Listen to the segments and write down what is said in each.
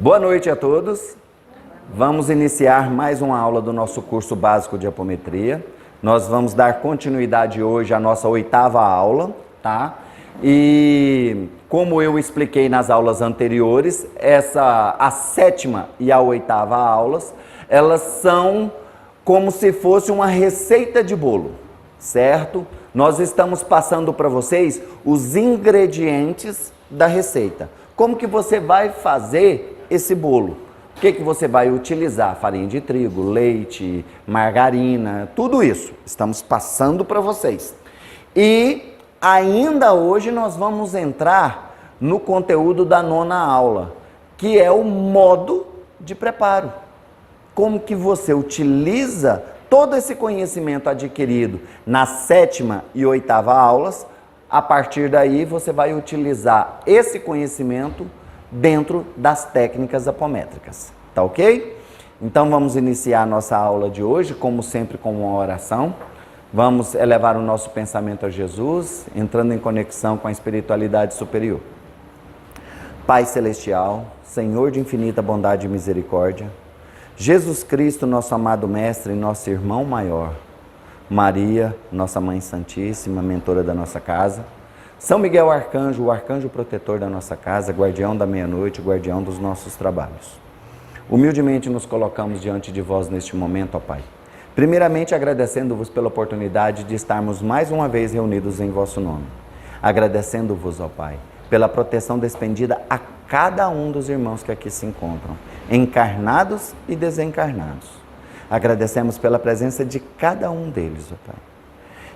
Boa noite a todos. Vamos iniciar mais uma aula do nosso curso básico de apometria. Nós vamos dar continuidade hoje à nossa 8ª aula, tá? E como eu expliquei nas aulas anteriores, a 7ª e a 8ª aulas, elas são como se fosse uma receita de bolo, certo? Nós estamos passando para vocês os ingredientes da receita. Como que você vai fazer esse bolo? O que você vai utilizar? Farinha de trigo, leite, margarina, tudo isso. Estamos passando para vocês. E ainda hoje nós vamos entrar no conteúdo da 9ª aula, que é o modo de preparo. Como que você utiliza todo esse conhecimento adquirido nas 7ª e 8ª aulas. A partir daí você vai utilizar esse conhecimento dentro das técnicas apométricas, tá ok? Então vamos iniciar a nossa aula de hoje, como sempre, com uma oração. Vamos elevar o nosso pensamento a Jesus, entrando em conexão com a espiritualidade superior. Pai Celestial, Senhor de infinita bondade e misericórdia, Jesus Cristo, nosso amado Mestre e nosso irmão maior, Maria, nossa Mãe Santíssima, mentora da nossa casa, São Miguel Arcanjo, o arcanjo protetor da nossa casa, guardião da meia-noite, guardião dos nossos trabalhos. Humildemente nos colocamos diante de vós neste momento, ó Pai. Primeiramente agradecendo-vos pela oportunidade de estarmos mais uma vez reunidos em vosso nome. Agradecendo-vos, ó Pai, pela proteção despendida a cada um dos irmãos que aqui se encontram, encarnados e desencarnados. Agradecemos pela presença de cada um deles, ó Pai.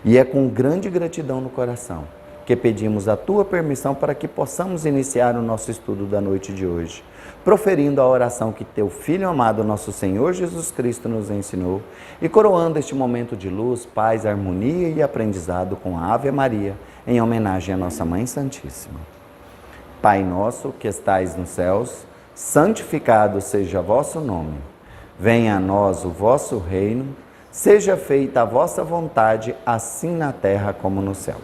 E é com grande gratidão no coração que pedimos a Tua permissão para que possamos iniciar o nosso estudo da noite de hoje, proferindo a oração que Teu Filho amado, nosso Senhor Jesus Cristo, nos ensinou e coroando este momento de luz, paz, harmonia e aprendizado com a Ave Maria, em homenagem à nossa Mãe Santíssima. Pai nosso que estais nos céus, santificado seja vosso nome. Venha a nós o vosso reino, seja feita a vossa vontade, assim na terra como no céu.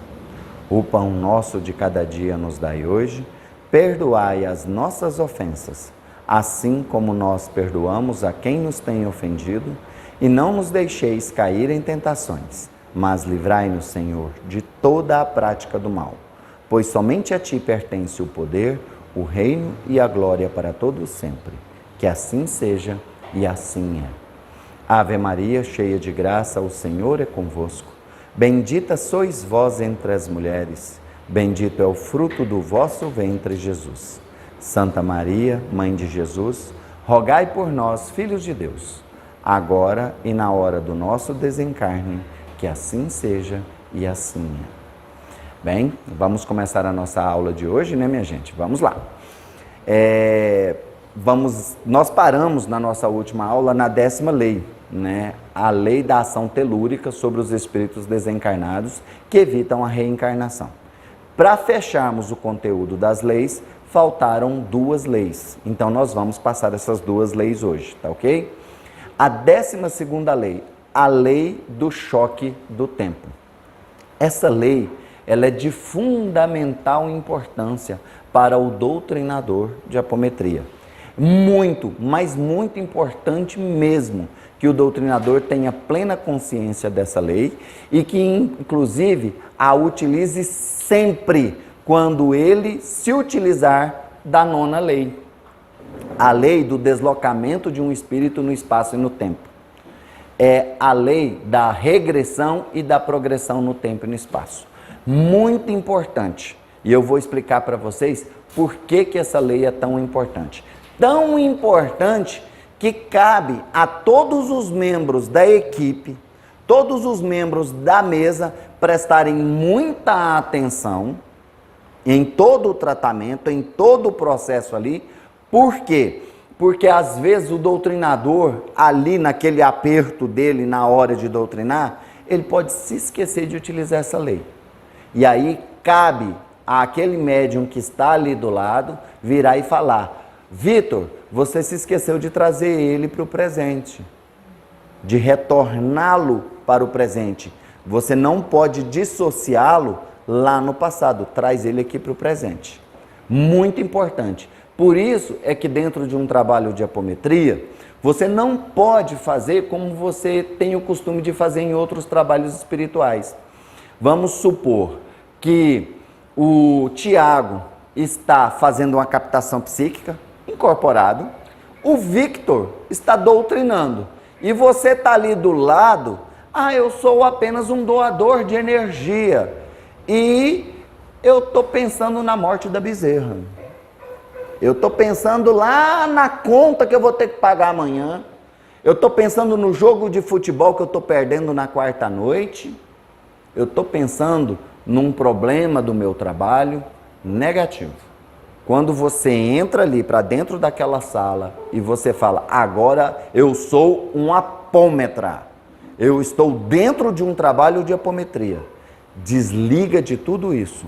O pão nosso de cada dia nos dai hoje, perdoai as nossas ofensas, assim como nós perdoamos a quem nos tem ofendido, e não nos deixeis cair em tentações, mas livrai-nos, Senhor, de toda a prática do mal, pois somente a Ti pertence o poder, o reino e a glória para todos sempre. Que assim seja e assim é. Ave Maria, cheia de graça, o Senhor é convosco. Bendita sois vós entre as mulheres, bendito é o fruto do vosso ventre, Jesus. Santa Maria, Mãe de Jesus, rogai por nós, filhos de Deus, agora e na hora do nosso desencarne, que assim seja e assim é. Bem, vamos começar a nossa aula de hoje, né, minha gente? Vamos lá. Nós paramos na nossa última aula na 10ª lei, né? A lei da ação telúrica sobre os espíritos desencarnados que evitam a reencarnação. Para fecharmos o conteúdo das leis, faltaram 2 leis. Então nós vamos passar essas 2 leis hoje, tá ok? A 12ª lei, a lei do choque do tempo. Essa lei, ela é de fundamental importância para o doutrinador de apometria. Muito, mas muito importante mesmo que o doutrinador tenha plena consciência dessa lei e que, inclusive, a utilize sempre quando ele se utilizar da 9ª lei. A lei do deslocamento de um espírito no espaço e no tempo. É a lei da regressão e da progressão no tempo e no espaço. Muito importante. E eu vou explicar para vocês por que essa lei é tão importante. Tão importante que cabe a todos os membros da equipe, todos os membros da mesa prestarem muita atenção em todo o tratamento, em todo o processo ali. Por quê? Porque às vezes o doutrinador, ali naquele aperto dele na hora de doutrinar, ele pode se esquecer de utilizar essa lei. E aí cabe àquele médium que está ali do lado virar e falar: Vitor, você se esqueceu de trazer ele para o presente, de retorná-lo para o presente. Você não pode dissociá-lo lá no passado, traz ele aqui para o presente. Muito importante. Por isso é que dentro de um trabalho de apometria, você não pode fazer como você tem o costume de fazer em outros trabalhos espirituais. Vamos supor que o Tiago está fazendo uma captação psíquica, incorporado, o Victor está doutrinando, e você está ali do lado, eu sou apenas um doador de energia, e eu estou pensando na morte da bezerra. Eu estou pensando lá na conta que eu vou ter que pagar amanhã. Eu estou pensando no jogo de futebol que eu estou perdendo na quarta noite. Eu estou pensando num problema do meu trabalho negativo. Quando você entra ali para dentro daquela sala e você fala, agora eu sou um apômetra. Eu estou dentro de um trabalho de apometria. Desliga de tudo isso.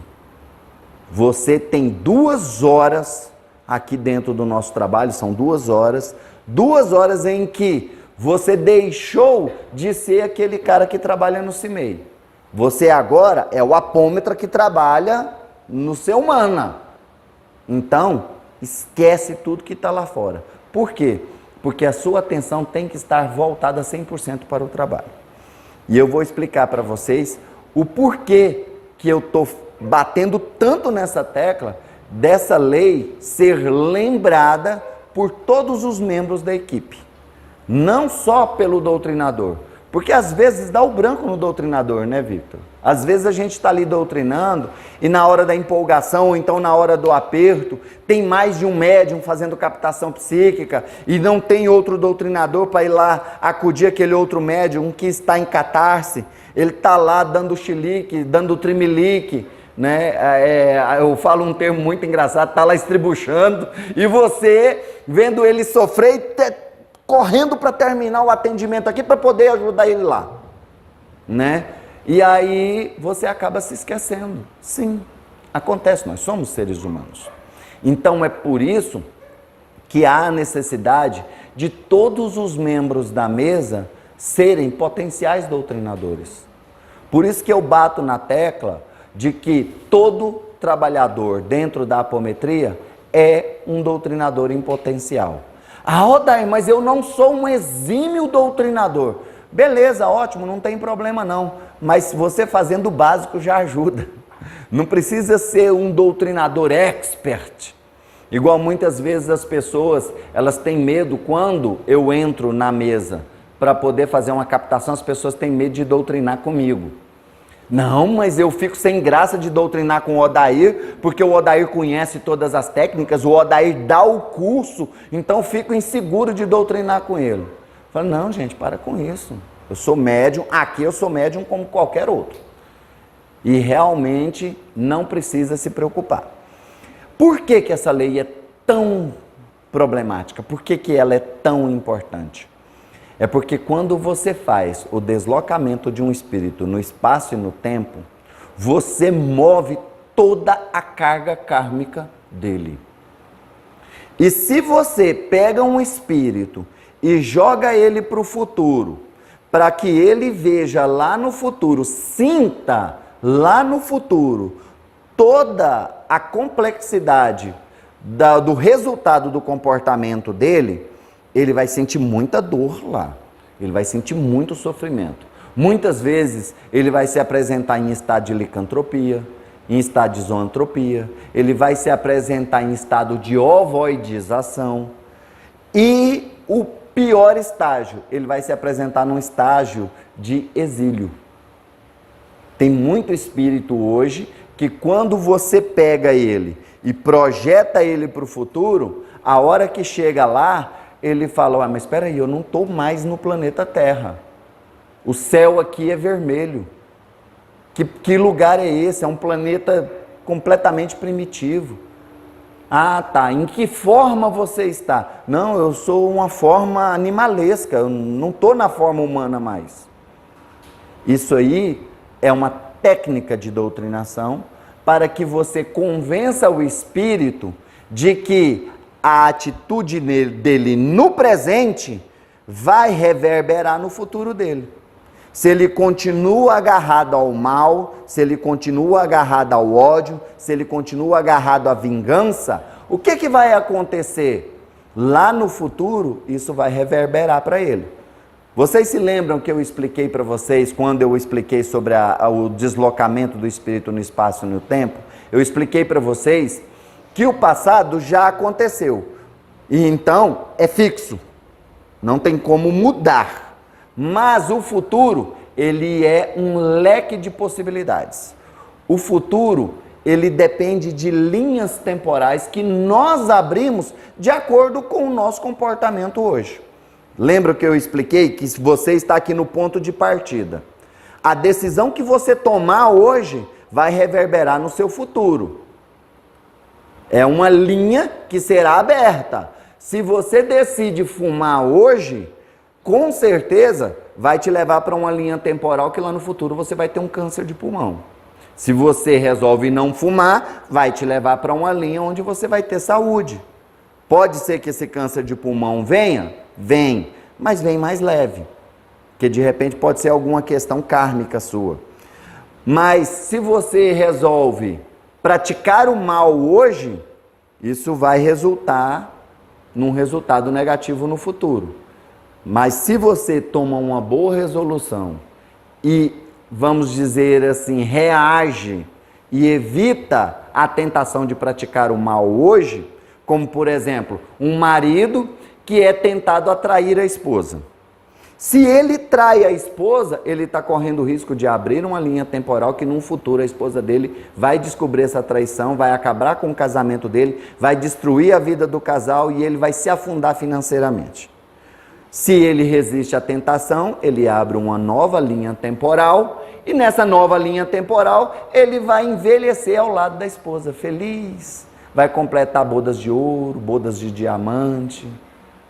Você tem 2 horas aqui dentro do nosso trabalho, são 2 horas em que você deixou de ser aquele cara que trabalha no CIMEI. Você agora é o apômetra que trabalha no seu mana. Então, esquece tudo que está lá fora. Por quê? Porque a sua atenção tem que estar voltada 100% para o trabalho. E eu vou explicar para vocês o porquê que eu estou batendo tanto nessa tecla dessa lei ser lembrada por todos os membros da equipe, não só pelo doutrinador, porque às vezes dá o branco no doutrinador, né, Victor? Às vezes a gente está ali doutrinando e na hora da empolgação ou então na hora do aperto tem mais de um médium fazendo captação psíquica e não tem outro doutrinador para ir lá acudir aquele outro médium que está em catarse, ele está lá dando chilique, dando trimelique, né? Eu falo um termo muito engraçado, está lá estribuchando, e você vendo ele sofrer e correndo para terminar o atendimento aqui para poder ajudar ele lá, né? E aí você acaba se esquecendo. Sim, acontece, nós somos seres humanos. Então é por isso que há a necessidade de todos os membros da mesa serem potenciais doutrinadores. Por isso que eu bato na tecla de que todo trabalhador dentro da apometria é um doutrinador em potencial. Odair, mas eu não sou um exímio doutrinador. Beleza, ótimo, não tem problema não. Mas você fazendo o básico já ajuda. Não precisa ser um doutrinador expert. Igual muitas vezes as pessoas, elas têm medo quando eu entro na mesa para poder fazer uma captação, as pessoas têm medo de doutrinar comigo. Não, mas eu fico sem graça de doutrinar com o Odair, porque o Odair conhece todas as técnicas, o Odair dá o curso, então fico inseguro de doutrinar com ele. Eu falo, não, gente, para com isso. Eu sou médium, aqui eu sou médium como qualquer outro. E realmente não precisa se preocupar. Por que que essa lei é tão problemática? Por que que ela é tão importante? É porque quando você faz o deslocamento de um espírito no espaço e no tempo, você move toda a carga kármica dele. E se você pega um espírito e joga ele para o futuro, para que ele veja lá no futuro, sinta lá no futuro toda a complexidade do resultado do comportamento dele, ele vai sentir muita dor lá, ele vai sentir muito sofrimento. Muitas vezes ele vai se apresentar em estado de licantropia, em estado de zoantropia, ele vai se apresentar em estado de ovoidização e o pior estágio, ele vai se apresentar num estágio de exílio. Tem muito espírito hoje que quando você pega ele e projeta ele para o futuro, a hora que chega lá, ele fala, mas espera aí, eu não estou mais no planeta Terra. O céu aqui é vermelho. Que lugar é esse? É um planeta completamente primitivo. Tá. Em que forma você está? Não, eu sou uma forma animalesca. Eu não estou na forma humana mais. Isso aí é uma técnica de doutrinação para que você convença o espírito de que a atitude dele no presente vai reverberar no futuro dele. Se ele continua agarrado ao mal, se ele continua agarrado ao ódio, se ele continua agarrado à vingança, o que vai acontecer? Lá no futuro, isso vai reverberar para ele. Vocês se lembram que eu expliquei para vocês, quando eu expliquei sobre o deslocamento do espírito no espaço e no tempo? Eu expliquei para vocês que o passado já aconteceu. E então, é fixo. Não tem como mudar. Mas o futuro, ele é um leque de possibilidades. O futuro, ele depende de linhas temporais que nós abrimos de acordo com o nosso comportamento hoje. Lembra que eu expliquei que você está aqui no ponto de partida. A decisão que você tomar hoje vai reverberar no seu futuro. É uma linha que será aberta. Se você decide fumar hoje, com certeza vai te levar para uma linha temporal que lá no futuro você vai ter um câncer de pulmão. Se você resolve não fumar, vai te levar para uma linha onde você vai ter saúde. Pode ser que esse câncer de pulmão venha? Vem, mas vem mais leve. Porque de repente pode ser alguma questão kármica sua. Mas se você resolve praticar o mal hoje, isso vai resultar num resultado negativo no futuro. Mas se você toma uma boa resolução e, vamos dizer assim, reage e evita a tentação de praticar o mal hoje, como por exemplo, um marido que é tentado a trair a esposa. Se ele trai a esposa, ele está correndo o risco de abrir uma linha temporal que num futuro a esposa dele vai descobrir essa traição, vai acabar com o casamento dele, vai destruir a vida do casal e ele vai se afundar financeiramente. Se ele resiste à tentação, ele abre uma nova linha temporal e nessa nova linha temporal ele vai envelhecer ao lado da esposa, feliz, vai completar bodas de ouro, bodas de diamante,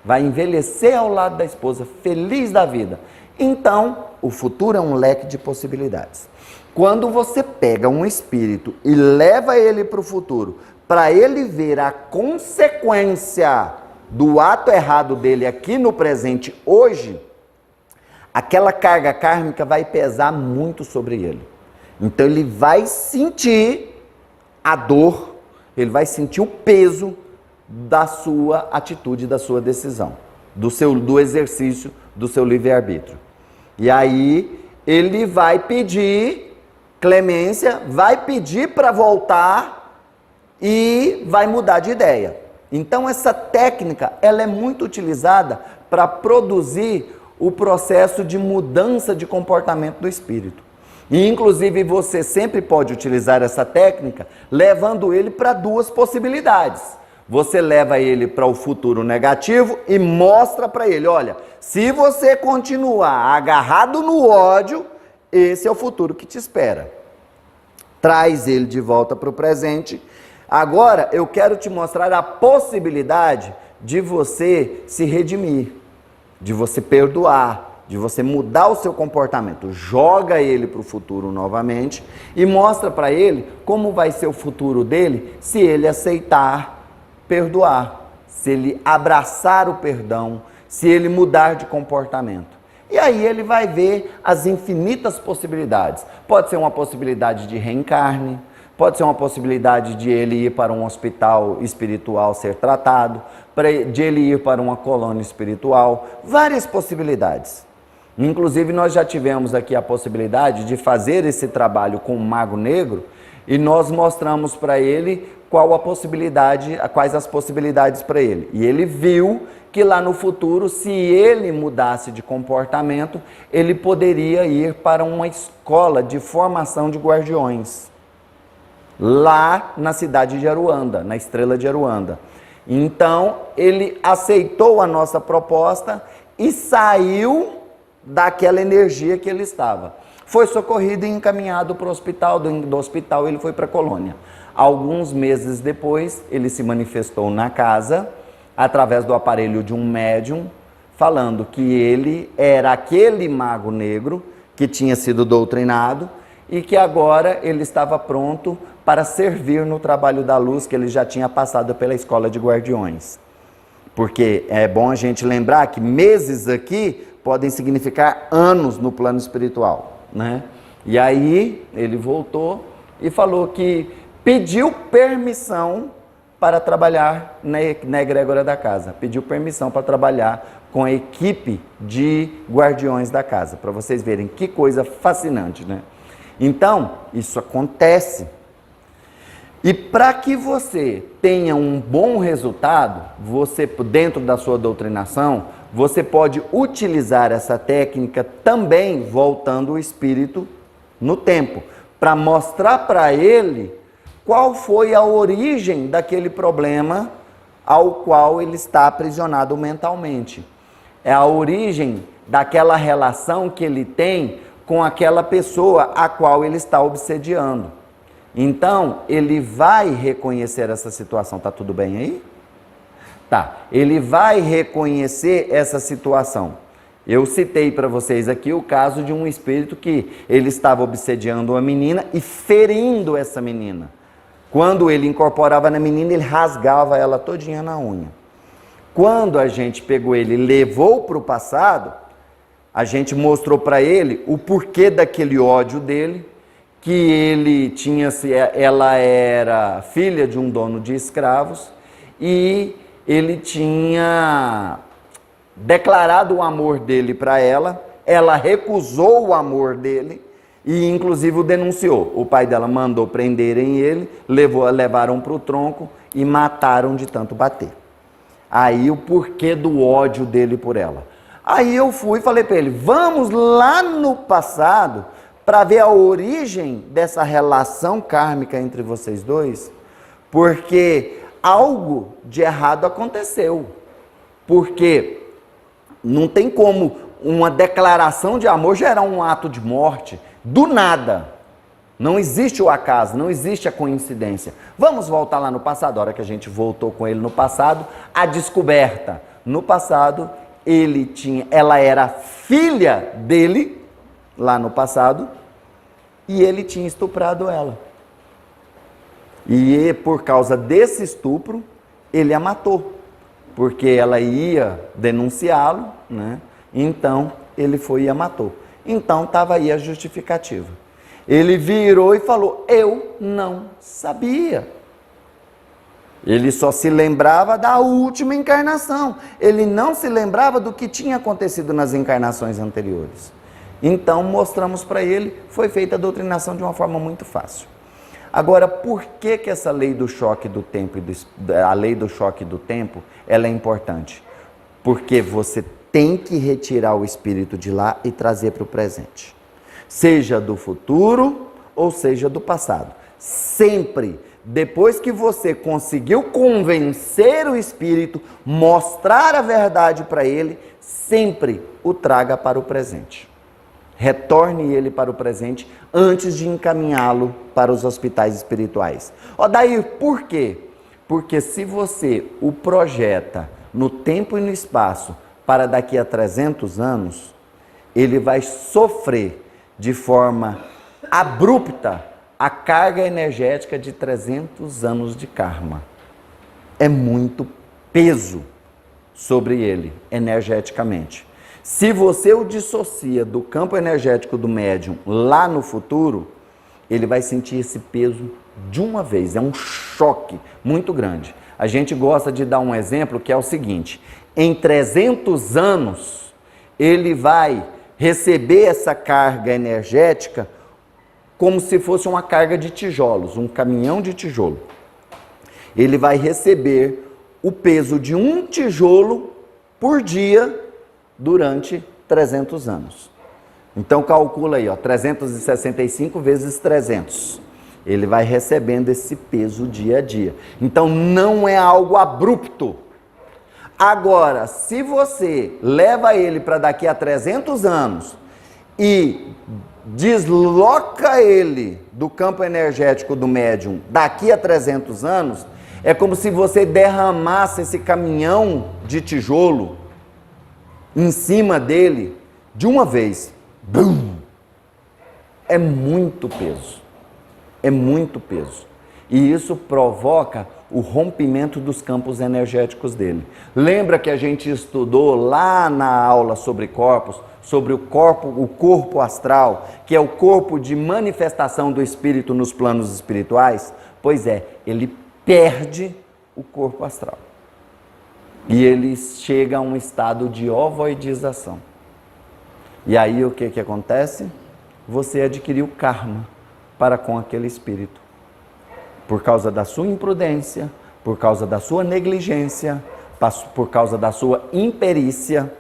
vai envelhecer ao lado da esposa, feliz da vida. Então, o futuro é um leque de possibilidades. Quando você pega um espírito e leva ele para o futuro, para ele ver a consequência do ato errado dele aqui no presente hoje, aquela carga kármica vai pesar muito sobre ele. Então ele vai sentir a dor, ele vai sentir o peso da sua atitude, da sua decisão, do exercício do seu livre-arbítrio. E aí ele vai pedir clemência, vai pedir para voltar e vai mudar de ideia. Então essa técnica, ela é muito utilizada para produzir o processo de mudança de comportamento do espírito. E inclusive você sempre pode utilizar essa técnica levando ele para duas possibilidades. Você leva ele para o futuro negativo e mostra para ele, olha, se você continuar agarrado no ódio, esse é o futuro que te espera. Traz ele de volta para o presente. Agora eu quero te mostrar a possibilidade de você se redimir, de você perdoar, de você mudar o seu comportamento. Joga ele para o futuro novamente e mostra para ele como vai ser o futuro dele se ele aceitar perdoar, se ele abraçar o perdão, se ele mudar de comportamento. E aí ele vai ver as infinitas possibilidades. Pode ser uma possibilidade de reencarne, pode ser uma possibilidade de ele ir para um hospital espiritual ser tratado, de ele ir para uma colônia espiritual, várias possibilidades. Inclusive nós já tivemos aqui a possibilidade de fazer esse trabalho com o Mago Negro e nós mostramos para ele quais as possibilidades para ele. E ele viu que lá no futuro, se ele mudasse de comportamento, ele poderia ir para uma escola de formação de guardiões, lá na cidade de Aruanda, na Estrela de Aruanda. Então, ele aceitou a nossa proposta e saiu daquela energia que ele estava. Foi socorrido e encaminhado para o hospital, do hospital ele foi para a colônia. Alguns meses depois, ele se manifestou na casa, através do aparelho de um médium, falando que ele era aquele mago negro que tinha sido doutrinado e que agora ele estava pronto para servir no trabalho da luz, que ele já tinha passado pela escola de guardiões. Porque é bom a gente lembrar que meses aqui podem significar anos no plano espiritual, né? E aí ele voltou e falou que pediu permissão para trabalhar na egrégora da casa. Pediu permissão para trabalhar com a equipe de guardiões da casa, para vocês verem que coisa fascinante, né? Então, isso acontece. E para que você tenha um bom resultado, você, dentro da sua doutrinação, você pode utilizar essa técnica também voltando o espírito no tempo, para mostrar para ele qual foi a origem daquele problema ao qual ele está aprisionado mentalmente. É a origem daquela relação que ele tem com aquela pessoa a qual ele está obsediando. Então, ele vai reconhecer essa situação. Tá tudo bem aí? Tá. Ele vai reconhecer essa situação. Eu citei para vocês aqui o caso de um espírito que ele estava obsediando uma menina e ferindo essa menina. Quando ele incorporava na menina, ele rasgava ela todinha na unha. Quando a gente pegou ele e levou para o passado, a gente mostrou para ele o porquê daquele ódio dele, que ele tinha, ela era filha de um dono de escravos e ele tinha declarado o amor dele para ela, ela recusou o amor dele e inclusive o denunciou. O pai dela mandou prenderem ele, levaram para o tronco e mataram de tanto bater. Aí o porquê do ódio dele por ela. Aí eu fui e falei para ele, vamos lá no passado para ver a origem dessa relação kármica entre vocês dois, porque algo de errado aconteceu. Porque não tem como uma declaração de amor gerar um ato de morte do nada. Não existe o acaso, não existe a coincidência. Vamos voltar lá no passado, a hora que a gente voltou com ele no passado, a descoberta. No passado, ela era filha dele, lá no passado, e ele tinha estuprado ela. E por causa desse estupro, ele a matou, porque ela ia denunciá-lo, né? Então ele foi e a matou. Então estava aí a justificativa. Ele virou e falou, eu não sabia. Ele só se lembrava da última encarnação. Ele não se lembrava do que tinha acontecido nas encarnações anteriores. Então mostramos para ele, foi feita a doutrinação de uma forma muito fácil. Agora, por que essa lei do choque do tempo, a lei do choque do tempo, ela é importante? Porque você tem que retirar o espírito de lá e trazer para o presente. Seja do futuro ou seja do passado. Sempre, depois que você conseguiu convencer o espírito, mostrar a verdade para ele, sempre o traga para o presente. Retorne ele para o presente antes de encaminhá-lo para os hospitais espirituais. Daí, por quê? Porque se você o projeta no tempo e no espaço para daqui a 300 anos, ele vai sofrer de forma abrupta a carga energética de 300 anos de karma. É muito peso sobre ele, energeticamente. Se você o dissocia do campo energético do médium lá no futuro, ele vai sentir esse peso de uma vez. É um choque muito grande. A gente gosta de dar um exemplo que é o seguinte: em 300 anos, ele vai receber essa carga energética como se fosse uma carga de tijolos, um caminhão de tijolo. Ele vai receber o peso de um tijolo por dia durante 300 anos. Então calcula aí, 365 vezes 300. Ele vai recebendo esse peso dia a dia. Então não é algo abrupto. Agora, se você leva ele para daqui a 300 anos e desloca ele do campo energético do médium daqui a 300 anos, é como se você derramasse esse caminhão de tijolo em cima dele de uma vez. Bum! É muito peso. É muito peso. E isso provoca o rompimento dos campos energéticos dele. Lembra que a gente estudou lá na aula sobre corpos, sobre o corpo astral, que é o corpo de manifestação do espírito nos planos espirituais? Pois é, ele perde o corpo astral. E ele chega a um estado de ovoidização. E aí o que acontece? Você adquiriu karma para com aquele espírito. Por causa da sua imprudência, por causa da sua negligência, por causa da sua imperícia,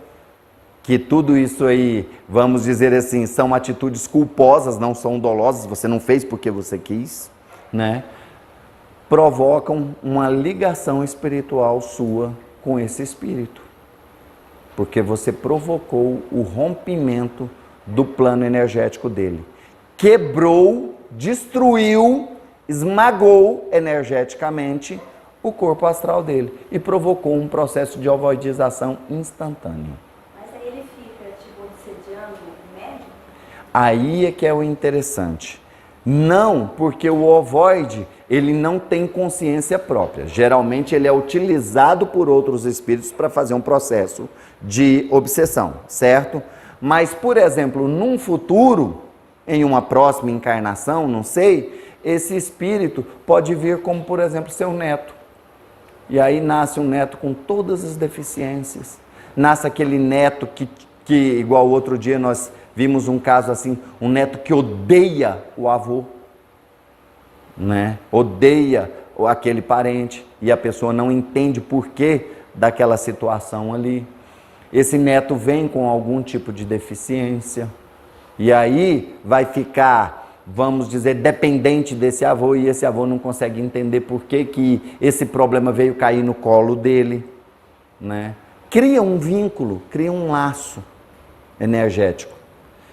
que tudo isso aí, vamos dizer assim, são atitudes culposas, não são dolosas, você não fez porque você quis, né? Provocam uma ligação espiritual sua com esse espírito. Porque você provocou o rompimento do plano energético dele. Quebrou, destruiu, esmagou energeticamente o corpo astral dele e provocou um processo de ovoidização instantâneo. Mas aí ele fica, tipo, obsediando o médium? Aí é que é o interessante. Não, porque o ovoide, ele não tem consciência própria. Geralmente ele é utilizado por outros espíritos para fazer um processo de obsessão, certo? Mas, por exemplo, num futuro, em uma próxima encarnação, não sei, esse espírito pode vir como, por exemplo, seu neto. E aí nasce um neto com todas as deficiências. Nasce aquele neto que igual outro dia nós vimos um caso assim, um neto que odeia o avô, né? Odeia aquele parente e a pessoa não entende por que daquela situação ali. Esse neto vem com algum tipo de deficiência e aí vai ficar, vamos dizer, dependente desse avô e esse avô não consegue entender por que esse problema veio cair no colo dele, né? Cria um vínculo, cria um laço energético.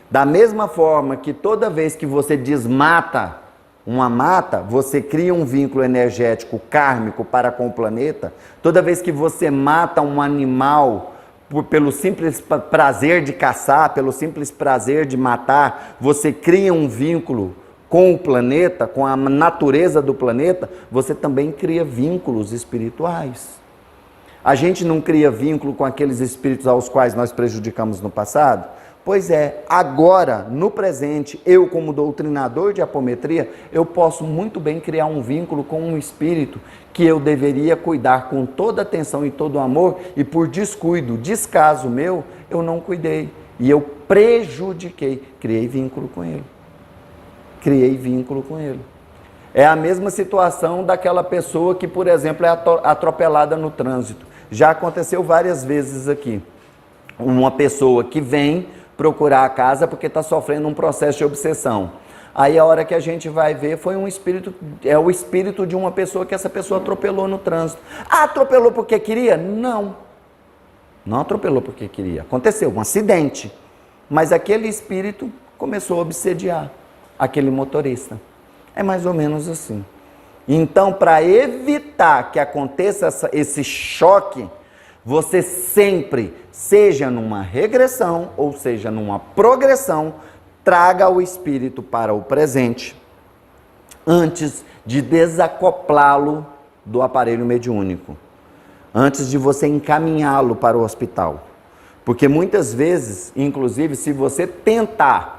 Da mesma forma que toda vez que você desmata uma mata, você cria um vínculo energético kármico para com o planeta. Toda vez que você mata um animal pelo simples prazer de caçar, pelo simples prazer de matar, você cria um vínculo com o planeta, com a natureza do planeta, você também cria vínculos espirituais. A gente não cria vínculo com aqueles espíritos aos quais nós prejudicamos no passado? Pois é, agora, no presente, eu como doutrinador de apometria, eu posso muito bem criar um vínculo com um espírito que eu deveria cuidar com toda atenção e todo amor e por descuido, descaso meu, eu não cuidei e eu prejudiquei, criei vínculo com ele. Criei vínculo com ele. É a mesma situação daquela pessoa que, por exemplo, é atropelada no trânsito. Já aconteceu várias vezes aqui. Uma pessoa que vem procurar a casa porque está sofrendo um processo de obsessão. Aí a hora que a gente vai ver foi um espírito, é o espírito de uma pessoa que essa pessoa atropelou no trânsito. Ah, atropelou porque queria? Não. Não atropelou porque queria. Aconteceu um acidente. Mas aquele espírito começou a obsediar aquele motorista. É mais ou menos assim. Então, para evitar que aconteça esse choque, você sempre, seja numa regressão ou seja numa progressão, traga o espírito para o presente antes de desacoplá-lo do aparelho mediúnico, antes de você encaminhá-lo para o hospital. Porque muitas vezes, inclusive, se você tentar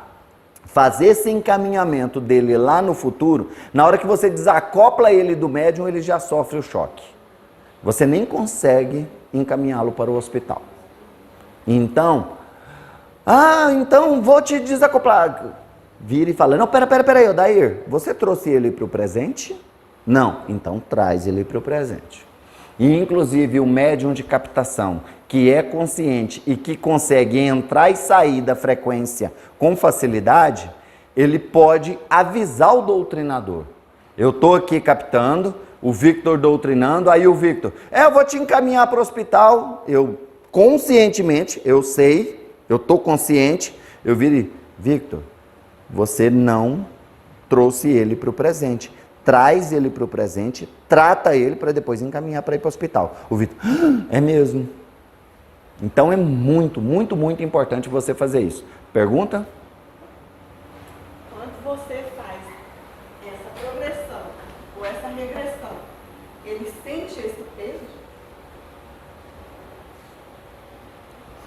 fazer esse encaminhamento dele lá no futuro, na hora que você desacopla ele do médium, ele já sofre o choque. Você nem consegue encaminhá-lo para o hospital. Então, então vou te desacoplar. Vira e fala, não, peraí, Odair, você trouxe ele para o presente? Não, então traz ele para o presente. E inclusive o médium de captação, que é consciente e que consegue entrar e sair da frequência com facilidade, ele pode avisar o doutrinador. Eu estou aqui captando, o Victor doutrinando, aí o Victor, eu vou te encaminhar para o hospital, eu conscientemente, eu sei, eu estou consciente, eu virei, Victor, você não trouxe ele para o presente, traz ele para o presente, trata ele para depois encaminhar para ir para o hospital. O Victor, é mesmo. Então é muito, muito, muito importante você fazer isso. Pergunta? Quando você faz essa progressão ou essa regressão, ele sente esse peso?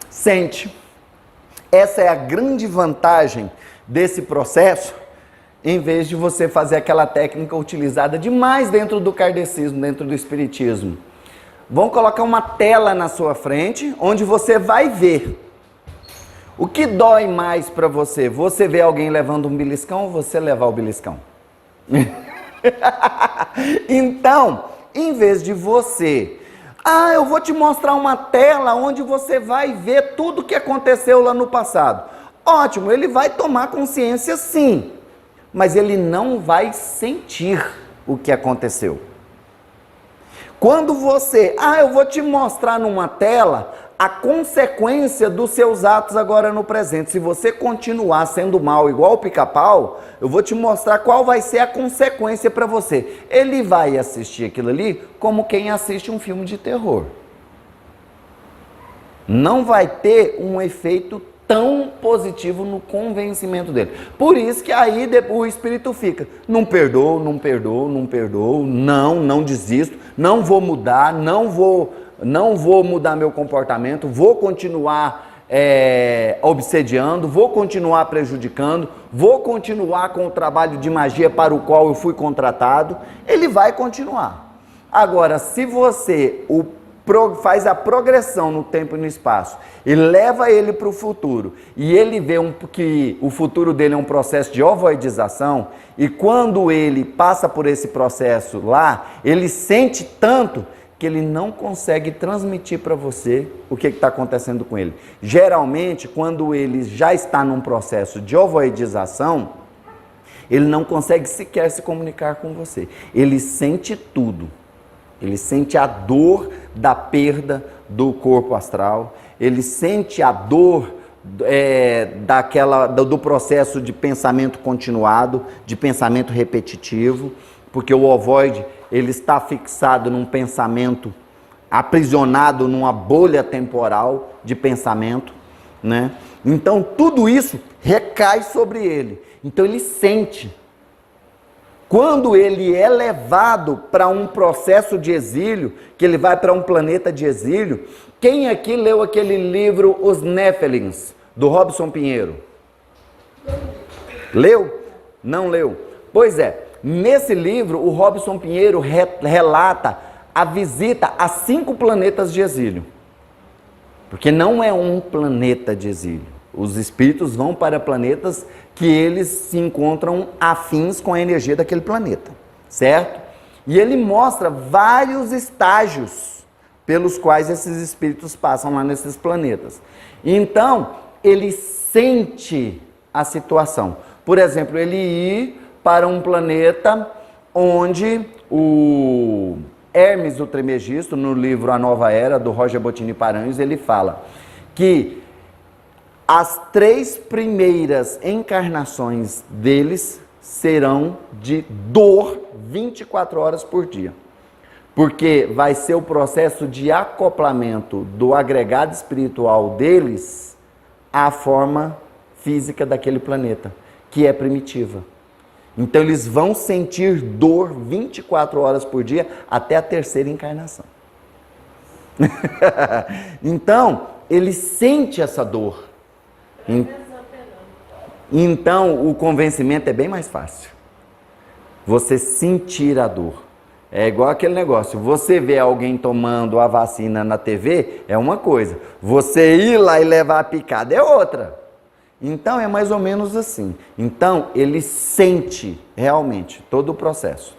Sente. Essa é a grande vantagem desse processo, em vez de você fazer aquela técnica utilizada demais dentro do kardecismo, dentro do espiritismo. Vão colocar uma tela na sua frente, onde você vai ver. O que dói mais para você? Você ver alguém levando um beliscão ou você levar o beliscão? Então, em vez de você... eu vou te mostrar uma tela onde você vai ver tudo o que aconteceu lá no passado. Ótimo, ele vai tomar consciência sim, mas ele não vai sentir o que aconteceu. Quando você, eu vou te mostrar numa tela a consequência dos seus atos agora no presente. Se você continuar sendo mal igual o pica-pau, eu vou te mostrar qual vai ser a consequência para você. Ele vai assistir aquilo ali como quem assiste um filme de terror. Não vai ter um efeito tão positivo no convencimento dele. Por isso que aí o espírito fica, não perdoo, não desisto, não vou mudar, não vou mudar meu comportamento, vou continuar obsediando, vou continuar prejudicando, vou continuar com o trabalho de magia para o qual eu fui contratado. Ele vai continuar. Agora, se você faz a progressão no tempo e no espaço e leva ele para o futuro, e ele vê que o futuro dele é um processo de ovoidização, e quando ele passa por esse processo lá, ele sente tanto que ele não consegue transmitir para você o que está acontecendo com ele. Geralmente, quando ele já está num processo de ovoidização, ele não consegue sequer se comunicar com você. Ele sente tudo. Ele sente a dor da perda do corpo astral, ele sente a dor do processo de pensamento continuado, de pensamento repetitivo, porque o ovoide, ele está fixado num pensamento, aprisionado numa bolha temporal de pensamento, né? Então tudo isso recai sobre ele, então ele sente. Quando ele é levado para um processo de exílio, que ele vai para um planeta de exílio, quem aqui leu aquele livro Os Néfilins, do Robson Pinheiro? Leu? Não leu? Pois é, nesse livro o Robson Pinheiro relata a visita a 5 planetas de exílio. Porque não é um planeta de exílio. Os espíritos vão para planetas que eles se encontram afins com a energia daquele planeta, certo? E ele mostra vários estágios pelos quais esses espíritos passam lá nesses planetas. Então, ele sente a situação. Por exemplo, ele ir para um planeta onde o Hermes o Trismegisto, no livro A Nova Era, do Roger Bottini Paranhos, ele fala que as 3 primeiras encarnações deles serão de dor 24 horas por dia. Porque vai ser o processo de acoplamento do agregado espiritual deles à forma física daquele planeta, que é primitiva. Então eles vão sentir dor 24 horas por dia até a 3ª encarnação. Então, ele sente essa dor. Então, o convencimento é bem mais fácil. Você sentir a dor. É igual aquele negócio, você vê alguém tomando a vacina na TV, é uma coisa. Você ir lá e levar a picada é outra. Então, é mais ou menos assim. Então, ele sente realmente todo o processo.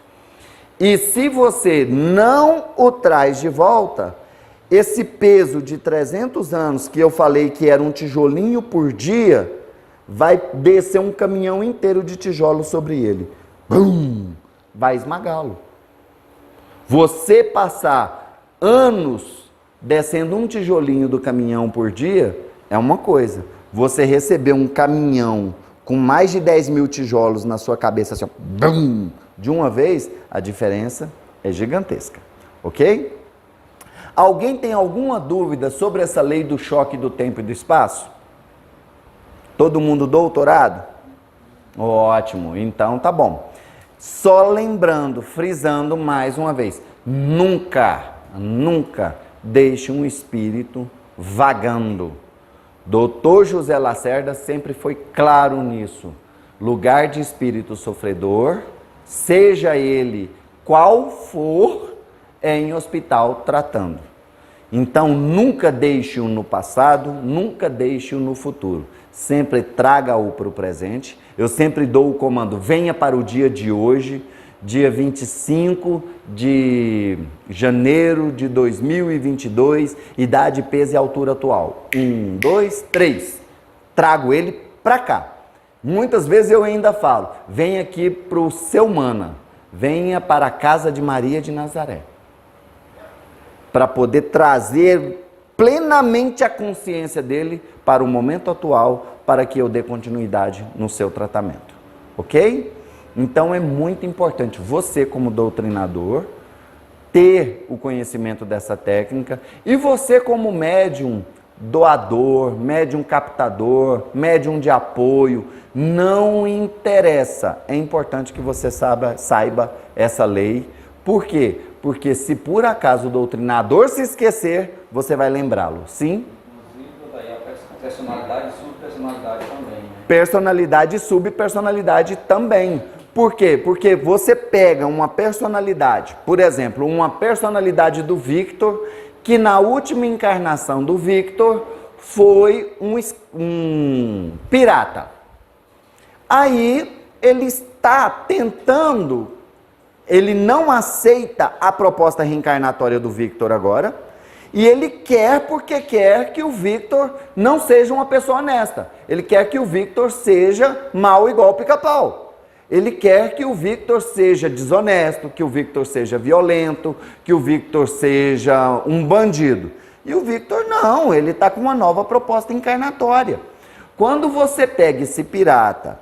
E se você não o traz de volta, esse peso de 300 anos que eu falei que era um tijolinho por dia, vai descer um caminhão inteiro de tijolo sobre ele. Bum! Vai esmagá-lo. Você passar anos descendo um tijolinho do caminhão por dia é uma coisa. Você receber um caminhão com mais de 10 mil tijolos na sua cabeça, assim, bum, de uma vez, a diferença é gigantesca. Ok? Alguém tem alguma dúvida sobre essa lei do choque do tempo e do espaço? Todo mundo doutorado? Ótimo, então tá bom. Só lembrando, frisando mais uma vez, nunca deixe um espírito vagando. Dr. José Lacerda sempre foi claro nisso. lugar de espírito sofredor, seja ele qual for, é em hospital tratando. Então, nunca deixe-o no passado, nunca deixe-o no futuro. Sempre traga-o para o presente. Eu sempre dou o comando, venha para o dia de hoje, dia 25 de janeiro de 2022, idade, peso e altura atual. 1, 2, 3. Trago ele para cá. Muitas vezes eu ainda falo, venha aqui para o seu Mana, venha para a casa de Maria de Nazaré. Para poder trazer plenamente a consciência dele para o momento atual, para que eu dê continuidade no seu tratamento. Ok? Então é muito importante você, como doutrinador, ter o conhecimento dessa técnica e você, como médium doador, médium captador, médium de apoio, não interessa. É importante que você saiba essa lei. Por quê? Porque se por acaso o doutrinador se esquecer, você vai lembrá-lo. Sim? Inclusive, daí a personalidade e subpersonalidade também, né? Personalidade e subpersonalidade também. Por quê? Porque você pega uma personalidade, por exemplo, uma personalidade do Victor, que na última encarnação do Victor foi um pirata. Aí ele está tentando, ele não aceita a proposta reencarnatória do Victor agora, e ele quer porque quer que o Victor não seja uma pessoa honesta. Ele quer que o Victor seja mau igual o Pica-Pau. Ele quer que o Victor seja desonesto, que o Victor seja violento, que o Victor seja um bandido. E o Victor não, ele está com uma nova proposta encarnatória. Quando você pega esse pirata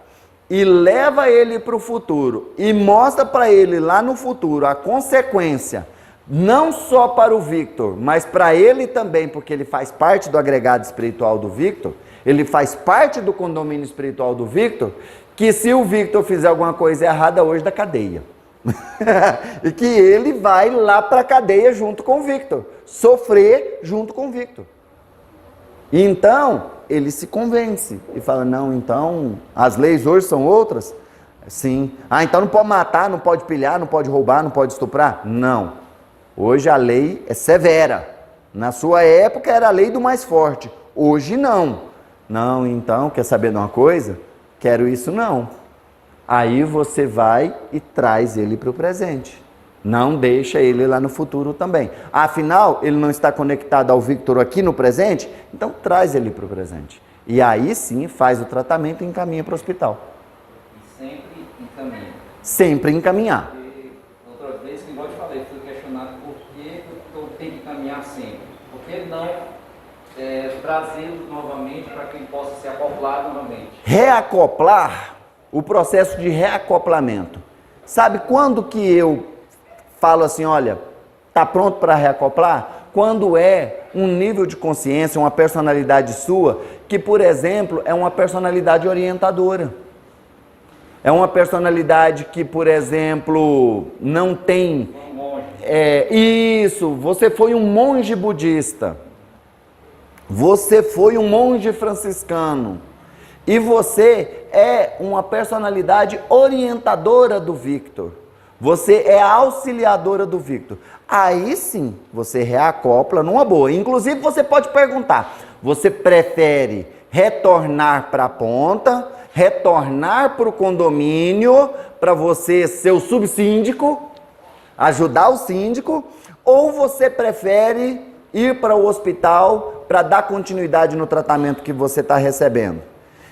e leva ele para o futuro e mostra para ele lá no futuro a consequência, não só para o Victor, mas para ele também, porque ele faz parte do agregado espiritual do Victor, ele faz parte do condomínio espiritual do Victor, que se o Victor fizer alguma coisa errada hoje da cadeia, e que ele vai lá para a cadeia junto com o Victor, sofrer junto com o Victor. E então, ele se convence e fala, não, então, as leis hoje são outras? Sim. Ah, então não pode matar, não pode pilhar, não pode roubar, não pode estuprar? Não. Hoje a lei é severa. Na sua época era a lei do mais forte. Hoje não. Não, então, quer saber de uma coisa? Quero isso não. Aí você vai e traz ele para o presente. Não deixa ele lá no futuro também. Afinal, ele não está conectado ao Victor aqui no presente, então traz ele para o presente. E aí sim faz o tratamento e encaminha para o hospital. E sempre encaminha. Sempre encaminhar. Porque outra vez, que igual eu te falei, fui questionado por que eu tenho que caminhar sempre. Por que não trazê-lo novamente para que ele possa se acoplar novamente? Reacoplar, o processo de reacoplamento. Sabe quando que eu falo assim, olha, está pronto para reacoplar? Quando é um nível de consciência, uma personalidade sua, que, por exemplo, é uma personalidade orientadora. É uma personalidade que, por exemplo, não tem... Um monge. Isso, você foi um monge budista. Você foi um monge franciscano. E você é uma personalidade orientadora do Victor. Você é a auxiliadora do Victor. Aí sim, você reacopla numa boa. Inclusive, você pode perguntar, você prefere retornar para a ponta, retornar para o condomínio, para você ser o subsíndico, ajudar o síndico, ou você prefere ir para o hospital para dar continuidade no tratamento que você está recebendo?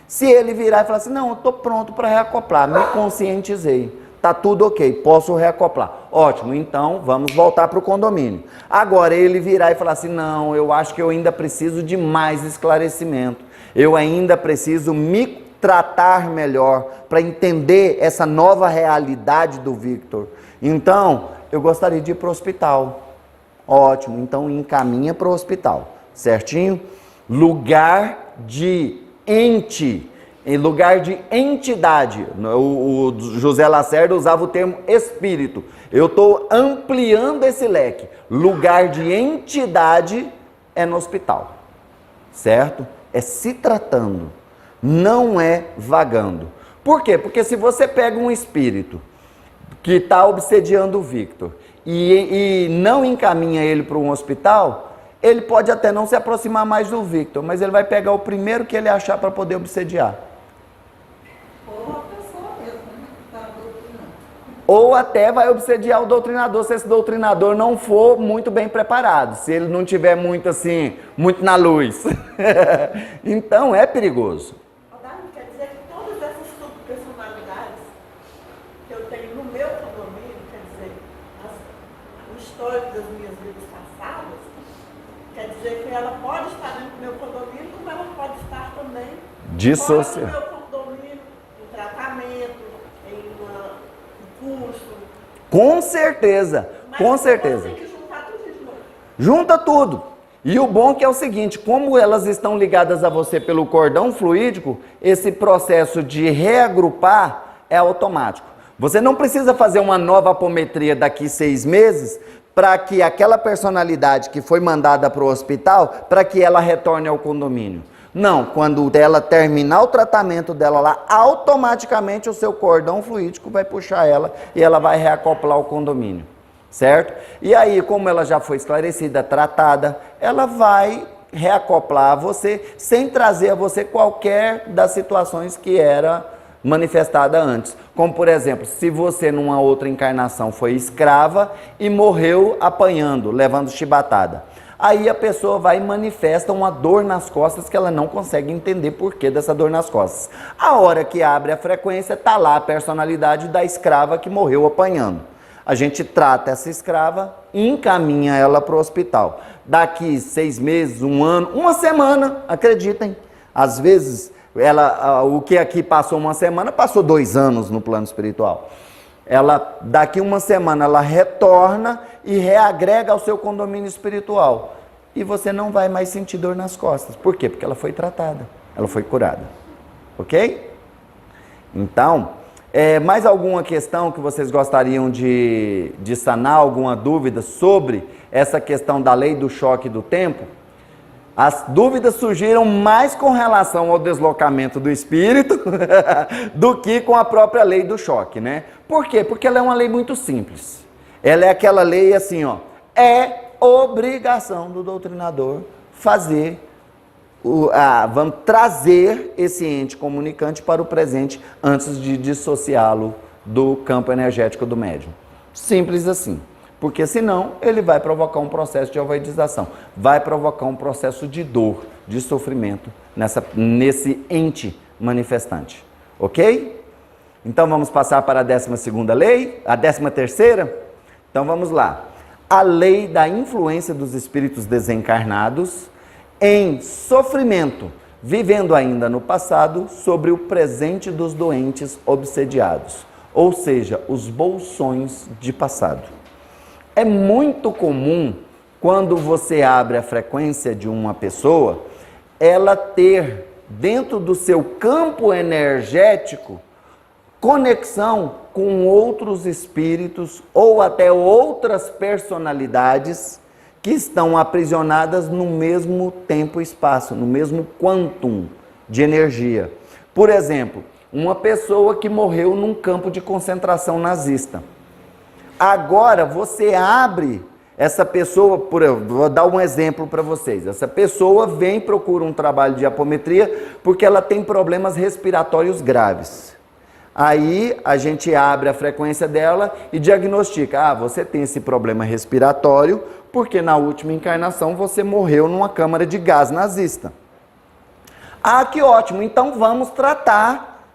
Se ele virar e falar assim, não, eu estou pronto para reacoplar, me conscientizei, está tudo ok, posso reacoplar. Ótimo, então vamos voltar para o condomínio. Agora ele virar e falar assim, não, eu acho que eu ainda preciso de mais esclarecimento, eu ainda preciso me tratar melhor para entender essa nova realidade do Victor. Então, eu gostaria de ir para o hospital. Ótimo, então encaminha para o hospital, certinho? Lugar de ente, em lugar de entidade. O José Lacerda usava o termo espírito. Eu estou ampliando esse leque. Lugar de entidade é no hospital, certo? É se tratando, não é vagando. Por quê? Porque se você pega um espírito que está obsediando o Victor e não encaminha ele para um hospital, ele pode até não se aproximar mais do Victor, mas ele vai pegar o primeiro que ele achar para poder obsediar. Ou a pessoa mesmo, né? Que está doutrinando. Ou até vai obsediar o doutrinador, se esse doutrinador não for muito bem preparado, se ele não tiver muito assim, muito na luz. Então é perigoso. Dani, quer dizer que todas essas subpersonalidades que eu tenho no meu condomínio, quer dizer, o histórico das minhas vidas passadas, quer dizer que ela pode estar dentro do meu condomínio, como ela pode estar também fora do meu condomínio, em tratamento, em curso. Com certeza, Mas com certeza. Tem que juntar tudo de novo. Junta tudo. E o bom que é o seguinte, como elas estão ligadas a você pelo cordão fluídico, esse processo de reagrupar é automático. Você não precisa fazer uma nova apometria daqui 6 meses para que aquela personalidade que foi mandada para o hospital, para que ela retorne ao condomínio. Não, quando ela terminar o tratamento dela lá, automaticamente o seu cordão fluídico vai puxar ela e ela vai reacoplar o condomínio. Certo? E aí, como ela já foi esclarecida, tratada, ela vai reacoplar a você sem trazer a você qualquer das situações que era manifestada antes. Como, por exemplo, se você numa outra encarnação foi escrava e morreu apanhando, levando chibatada. Aí a pessoa vai e manifesta uma dor nas costas que ela não consegue entender por que dessa dor nas costas. A hora que abre a frequência, está lá a personalidade da escrava que morreu apanhando. A gente trata essa escrava e encaminha ela para o hospital. Daqui 6 meses, 1 ano, 1 semana, acreditem. Às vezes, o que aqui passou 1 semana, passou 2 anos no plano espiritual. Daqui 1 semana, ela retorna e reagrega ao seu condomínio espiritual. E você não vai mais sentir dor nas costas. Por quê? Porque ela foi tratada, ela foi curada. Ok? Então... mais alguma questão que vocês gostariam de sanar, alguma dúvida sobre essa questão da lei do choque do tempo? As dúvidas surgiram mais com relação ao deslocamento do espírito do que com a própria lei do choque, né? Por quê? Porque ela é uma lei muito simples. Ela é aquela lei assim, ó, é obrigação do doutrinador fazer vamos trazer esse ente comunicante para o presente antes de dissociá-lo do campo energético do médium. Simples assim. Porque senão ele vai provocar um processo de alvaidização, vai provocar um processo de dor, de sofrimento nesse ente manifestante. Ok? Então vamos passar para a 12ª lei, a 13ª? Então vamos lá. A lei da influência dos espíritos desencarnados em sofrimento, vivendo ainda no passado, sobre o presente dos doentes obsediados, ou seja, os bolsões de passado. É muito comum, quando você abre a frequência de uma pessoa, ela ter dentro do seu campo energético conexão com outros espíritos ou até outras personalidades que estão aprisionadas no mesmo tempo e espaço, no mesmo quantum de energia. Por exemplo, uma pessoa que morreu num campo de concentração nazista. Agora você abre essa pessoa, vou dar um exemplo para vocês. Essa pessoa vem e procura um trabalho de apometria porque ela tem problemas respiratórios graves. Aí a gente abre a frequência dela e diagnostica, você tem esse problema respiratório porque na última encarnação você morreu numa câmara de gás nazista. Que ótimo, então vamos tratar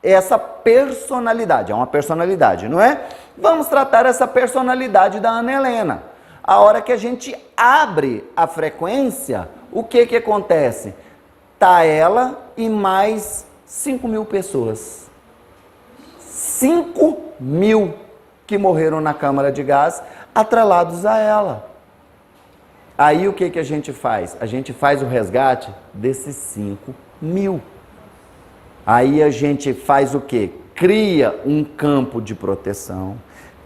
essa personalidade, é uma personalidade, não é? Vamos tratar essa personalidade da Ana Helena. A hora que a gente abre a frequência, o que acontece? Tá ela e mais 5.000 pessoas. 5.000 que morreram na câmara de gás, atrelados a ela. Aí o que a gente faz? A gente faz o resgate desses 5.000. Aí a gente faz o quê? Cria um campo de proteção,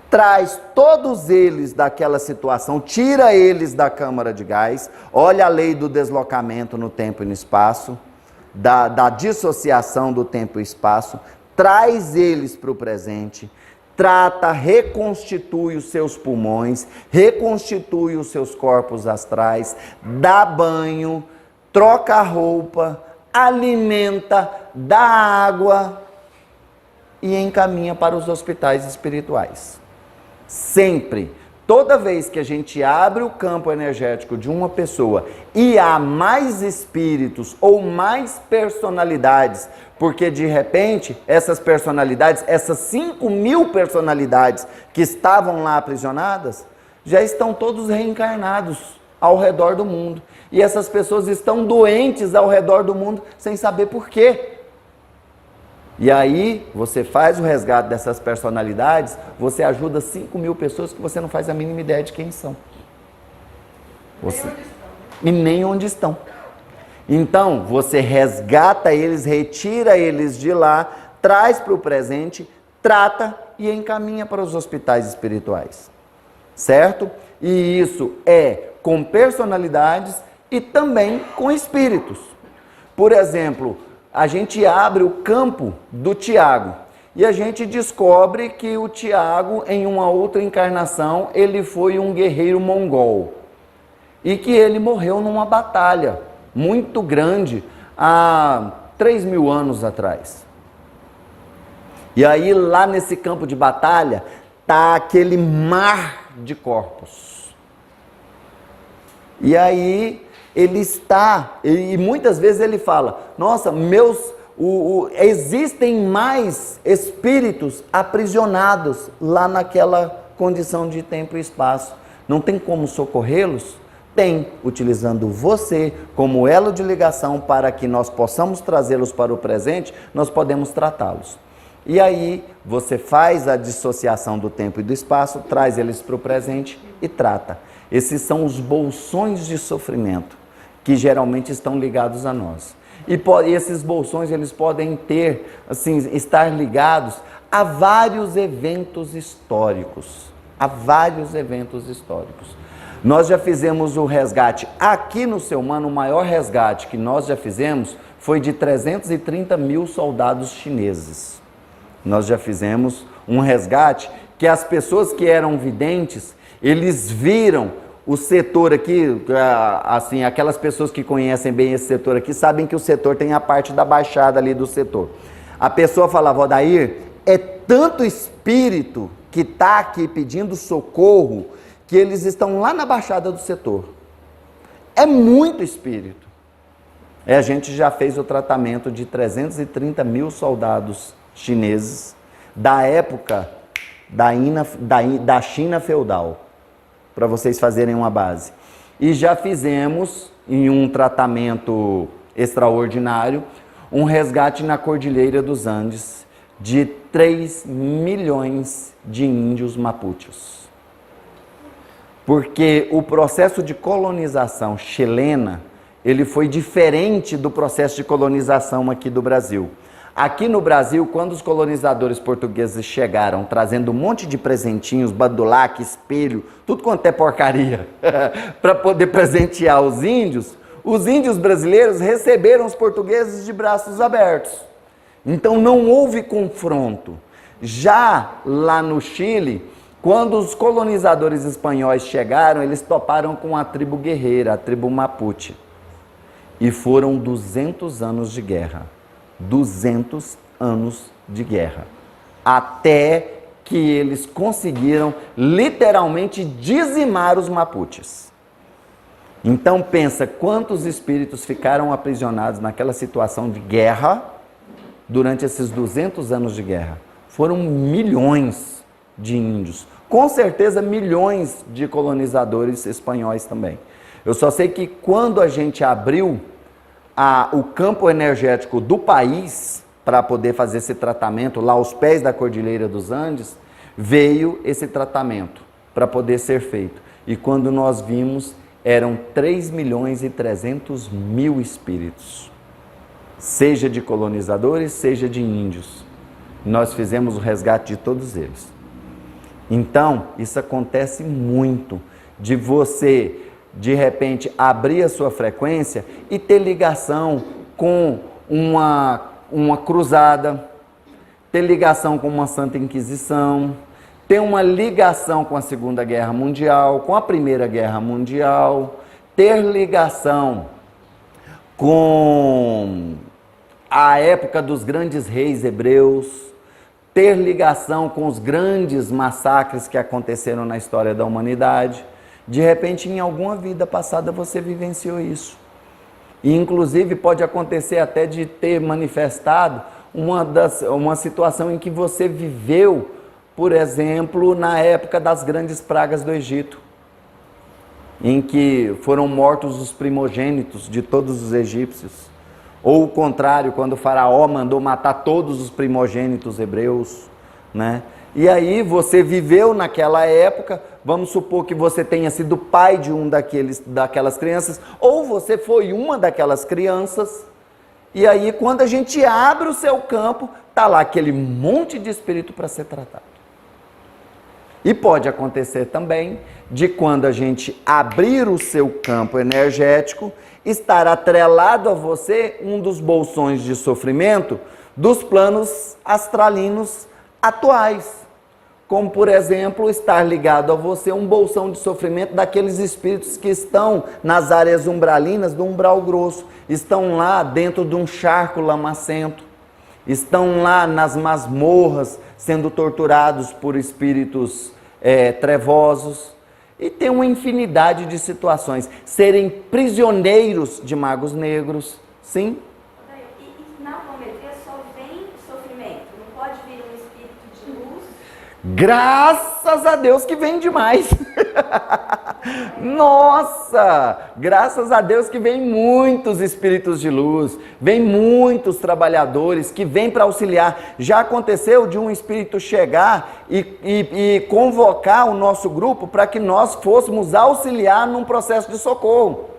traz todos eles daquela situação, tira eles da câmara de gás, olha a lei do deslocamento no tempo e no espaço, da dissociação do tempo e espaço, traz eles para o presente, trata, reconstitui os seus pulmões, reconstitui os seus corpos astrais, dá banho, troca a roupa, alimenta, dá água e encaminha para os hospitais espirituais. Sempre, toda vez que a gente abre o campo energético de uma pessoa e há mais espíritos ou mais personalidades, porque de repente essas personalidades, essas 5.000 personalidades que estavam lá aprisionadas, já estão todos reencarnados ao redor do mundo. E essas pessoas estão doentes ao redor do mundo sem saber por quê. E aí, você faz o resgate dessas personalidades, você ajuda 5.000 pessoas que você não faz a mínima ideia de quem são. E nem onde estão. Então, você resgata eles, retira eles de lá, traz para o presente, trata e encaminha para os hospitais espirituais. Certo? E isso é com personalidades e também com espíritos. Por exemplo, a gente abre o campo do Tiago e a gente descobre que o Tiago, em uma outra encarnação, ele foi um guerreiro mongol e que ele morreu numa batalha muito grande há 3.000 anos atrás. E aí lá nesse campo de batalha está aquele mar de corpos. E aí ele está, e muitas vezes ele fala, nossa, existem mais espíritos aprisionados lá naquela condição de tempo e espaço. Não tem como socorrê-los? Tem, utilizando você como elo de ligação para que nós possamos trazê-los para o presente, nós podemos tratá-los. E aí você faz a dissociação do tempo e do espaço, traz eles para o presente e trata. Esses são os bolsões de sofrimento que geralmente estão ligados a nós. E esses bolsões, eles podem estar ligados a vários eventos históricos. Nós já fizemos o resgate aqui no Ser Humano, o maior resgate que nós já fizemos foi de 330.000 soldados chineses. Nós já fizemos um resgate que as pessoas que eram videntes, eles viram o setor aqui, assim, aquelas pessoas que conhecem bem esse setor aqui, sabem que o setor tem a parte da baixada ali do setor. A pessoa falava, Odair, é tanto espírito que está aqui pedindo socorro, que eles estão lá na baixada do setor. É muito espírito. A gente já fez o tratamento de 330.000 soldados chineses da época da China feudal, para vocês fazerem uma base. E já fizemos, em um tratamento extraordinário, um resgate na Cordilheira dos Andes de 3 milhões de índios mapuches. Porque o processo de colonização chilena, ele foi diferente do processo de colonização aqui do Brasil. Aqui no Brasil, quando os colonizadores portugueses chegaram, trazendo um monte de presentinhos, badulaque, espelho, tudo quanto é porcaria, para poder presentear os índios brasileiros receberam os portugueses de braços abertos. Então não houve confronto. Já lá no Chile, quando os colonizadores espanhóis chegaram, eles toparam com a tribo guerreira, a tribo Mapuche. E foram 200 anos de guerra. 200 anos de guerra, até que eles conseguiram literalmente dizimar os mapuches. Então pensa quantos espíritos ficaram aprisionados naquela situação de guerra durante esses 200 anos de guerra. Foram milhões de índios, com certeza milhões de colonizadores espanhóis também. Eu só sei que quando a gente abriu o campo energético do país, para poder fazer esse tratamento lá aos pés da Cordilheira dos Andes, veio esse tratamento para poder ser feito. E quando nós vimos, eram 3.300.000 espíritos, seja de colonizadores, seja de índios. Nós fizemos o resgate de todos eles. Então, isso acontece muito, de você de repente abrir a sua frequência e ter ligação com uma cruzada, ter ligação com uma Santa Inquisição, ter uma ligação com a Segunda Guerra Mundial, com a Primeira Guerra Mundial, ter ligação com a época dos grandes reis hebreus, ter ligação com os grandes massacres que aconteceram na história da humanidade. De repente, em alguma vida passada, você vivenciou isso. E, inclusive, pode acontecer até de ter manifestado uma situação em que você viveu, por exemplo, na época das grandes pragas do Egito, em que foram mortos os primogênitos de todos os egípcios. Ou o contrário, quando o faraó mandou matar todos os primogênitos hebreus, né? E aí você viveu naquela época, vamos supor que você tenha sido pai de daquelas crianças, ou você foi uma daquelas crianças, e aí quando a gente abre o seu campo, está lá aquele monte de espírito para ser tratado. E pode acontecer também de quando a gente abrir o seu campo energético, estar atrelado a você um dos bolsões de sofrimento dos planos astralinos atuais. Como, por exemplo, estar ligado a você um bolsão de sofrimento daqueles espíritos que estão nas áreas umbralinas do umbral grosso, estão lá dentro de um charco lamacento, estão lá nas masmorras sendo torturados por espíritos trevosos. E tem uma infinidade de situações. Serem prisioneiros de magos negros, sim? E na apometria só vem sofrimento, não pode vir um espírito de luz? Graças a Deus que vem demais. Nossa! Graças a Deus que vem muitos espíritos de luz, vem muitos trabalhadores que vêm para auxiliar. Já aconteceu de um espírito chegar e convocar o nosso grupo para que nós fôssemos auxiliar num processo de socorro.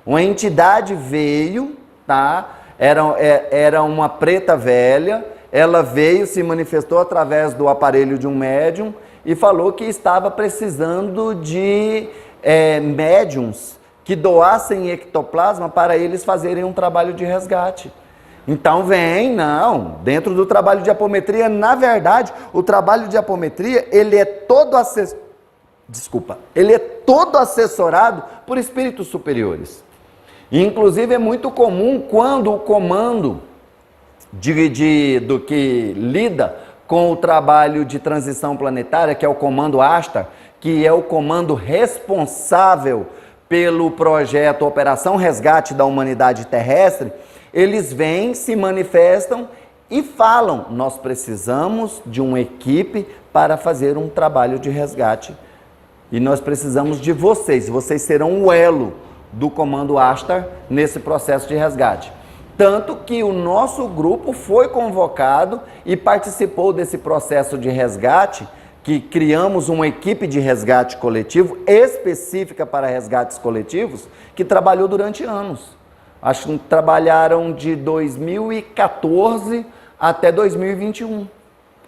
Uma entidade veio, tá? Era uma preta velha. Ela veio, se manifestou através do aparelho de um médium e falou que estava precisando de médiums que doassem ectoplasma para eles fazerem um trabalho de resgate. Então dentro do trabalho de apometria, na verdade, o trabalho de apometria, ele é todo assessorado por espíritos superiores. E, inclusive, é muito comum quando o comando do que lida com o trabalho de transição planetária, que é o comando Astar, que é o comando responsável pelo projeto Operação Resgate da Humanidade Terrestre, eles vêm, se manifestam e falam: nós precisamos de uma equipe para fazer um trabalho de resgate. E nós precisamos de vocês serão o elo do comando Astar nesse processo de resgate. Tanto que o nosso grupo foi convocado e participou desse processo de resgate, que criamos uma equipe de resgate coletivo, específica para resgates coletivos, que trabalhou durante anos. Acho que trabalharam de 2014 até 2021,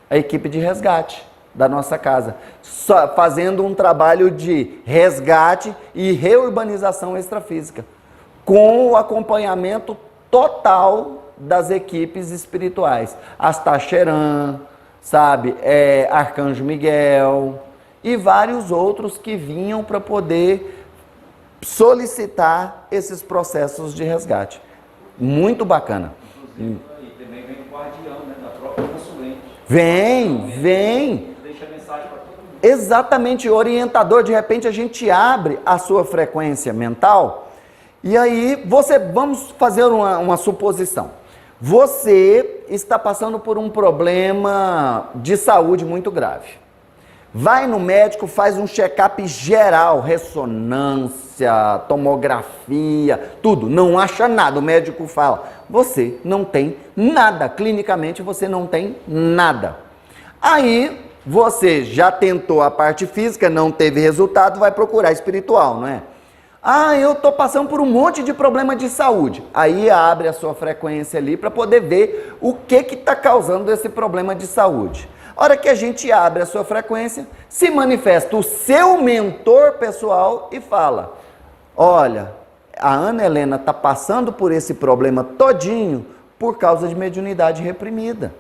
a equipe de resgate da nossa casa, fazendo um trabalho de resgate e reurbanização extrafísica, com o acompanhamento total das equipes espirituais, Astacheran, Arcanjo Miguel e vários outros que vinham para poder solicitar esses processos de resgate. Muito bacana. Inclusive, também vem o guardião, né, da própria consulente. Vem. Deixa mensagem para todo mundo. Exatamente, orientador. De repente a gente abre a sua frequência mental. E aí, vamos fazer uma suposição. Você está passando por um problema de saúde muito grave. Vai no médico, faz um check-up geral, ressonância, tomografia, tudo. Não acha nada. O médico fala: você não tem nada. Clinicamente, você não tem nada. Aí, você já tentou a parte física, não teve resultado, vai procurar espiritual, não é? Eu estou passando por um monte de problema de saúde. Aí abre a sua frequência ali para poder ver o que está causando esse problema de saúde. A hora que a gente abre a sua frequência, se manifesta o seu mentor pessoal e fala: olha, a Ana Helena está passando por esse problema todinho por causa de mediunidade reprimida.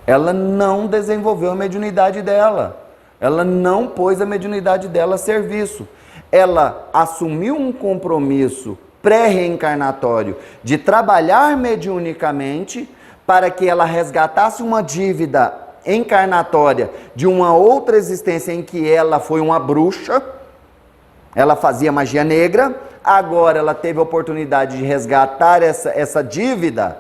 ela não desenvolveu a mediunidade dela. Ela não pôs a mediunidade dela a serviço. Ela assumiu um compromisso pré-reencarnatório de trabalhar mediunicamente para que ela resgatasse uma dívida encarnatória de uma outra existência em que ela foi uma bruxa, ela fazia magia negra, agora ela teve a oportunidade de resgatar essa dívida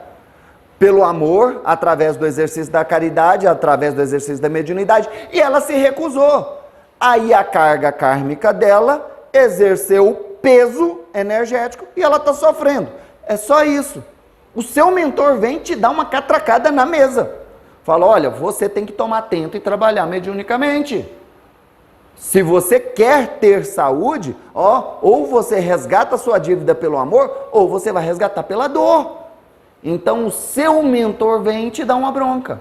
pelo amor, através do exercício da caridade, através do exercício da mediunidade, e ela se recusou. Aí a carga kármica dela exerceu o peso energético e ela está sofrendo. É só isso. O seu mentor vem te dar uma catracada na mesa. Fala, olha, você tem que tomar atento e trabalhar mediunicamente. Se você quer ter saúde, ou você resgata a sua dívida pelo amor, ou você vai resgatar pela dor. Então o seu mentor vem te dar uma bronca.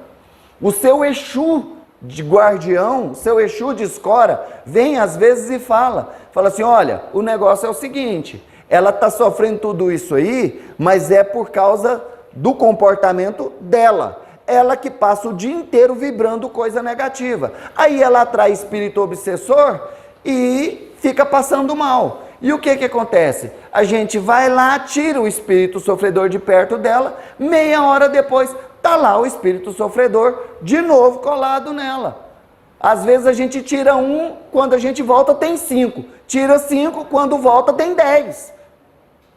O seu Exu de guardião, o seu Exu de escora, vem às vezes e fala assim, olha, o negócio é o seguinte, ela está sofrendo tudo isso aí, mas é por causa do comportamento dela. Ela que passa o dia inteiro vibrando coisa negativa. Aí ela atrai espírito obsessor e fica passando mal. E o que acontece? A gente vai lá, tira o espírito sofredor de perto dela, meia hora depois está lá o espírito sofredor de novo colado nela. Às vezes a gente tira um, quando a gente volta tem 5. Tira 5, quando volta tem 10.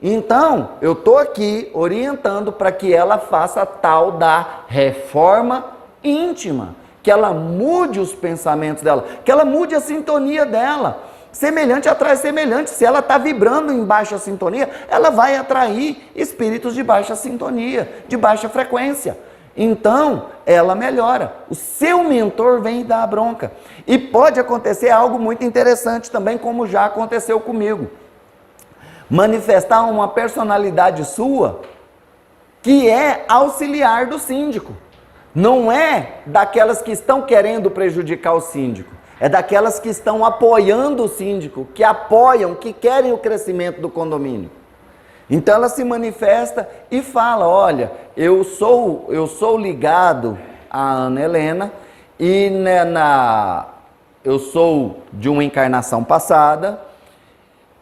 Então, eu estou aqui orientando para que ela faça a tal da reforma íntima. Que ela mude os pensamentos dela, que ela mude a sintonia dela. Semelhante atrai semelhante. Se ela está vibrando em baixa sintonia, ela vai atrair espíritos de baixa sintonia, de baixa frequência. Então, ela melhora. O seu mentor vem e dá a bronca. E pode acontecer algo muito interessante também, como já aconteceu comigo. Manifestar uma personalidade sua que é auxiliar do síndico. Não é daquelas que estão querendo prejudicar o síndico. É daquelas que estão apoiando o síndico, que apoiam, que querem o crescimento do condomínio. Então ela se manifesta e fala, olha, eu sou ligado à Ana Helena e eu sou de uma encarnação passada,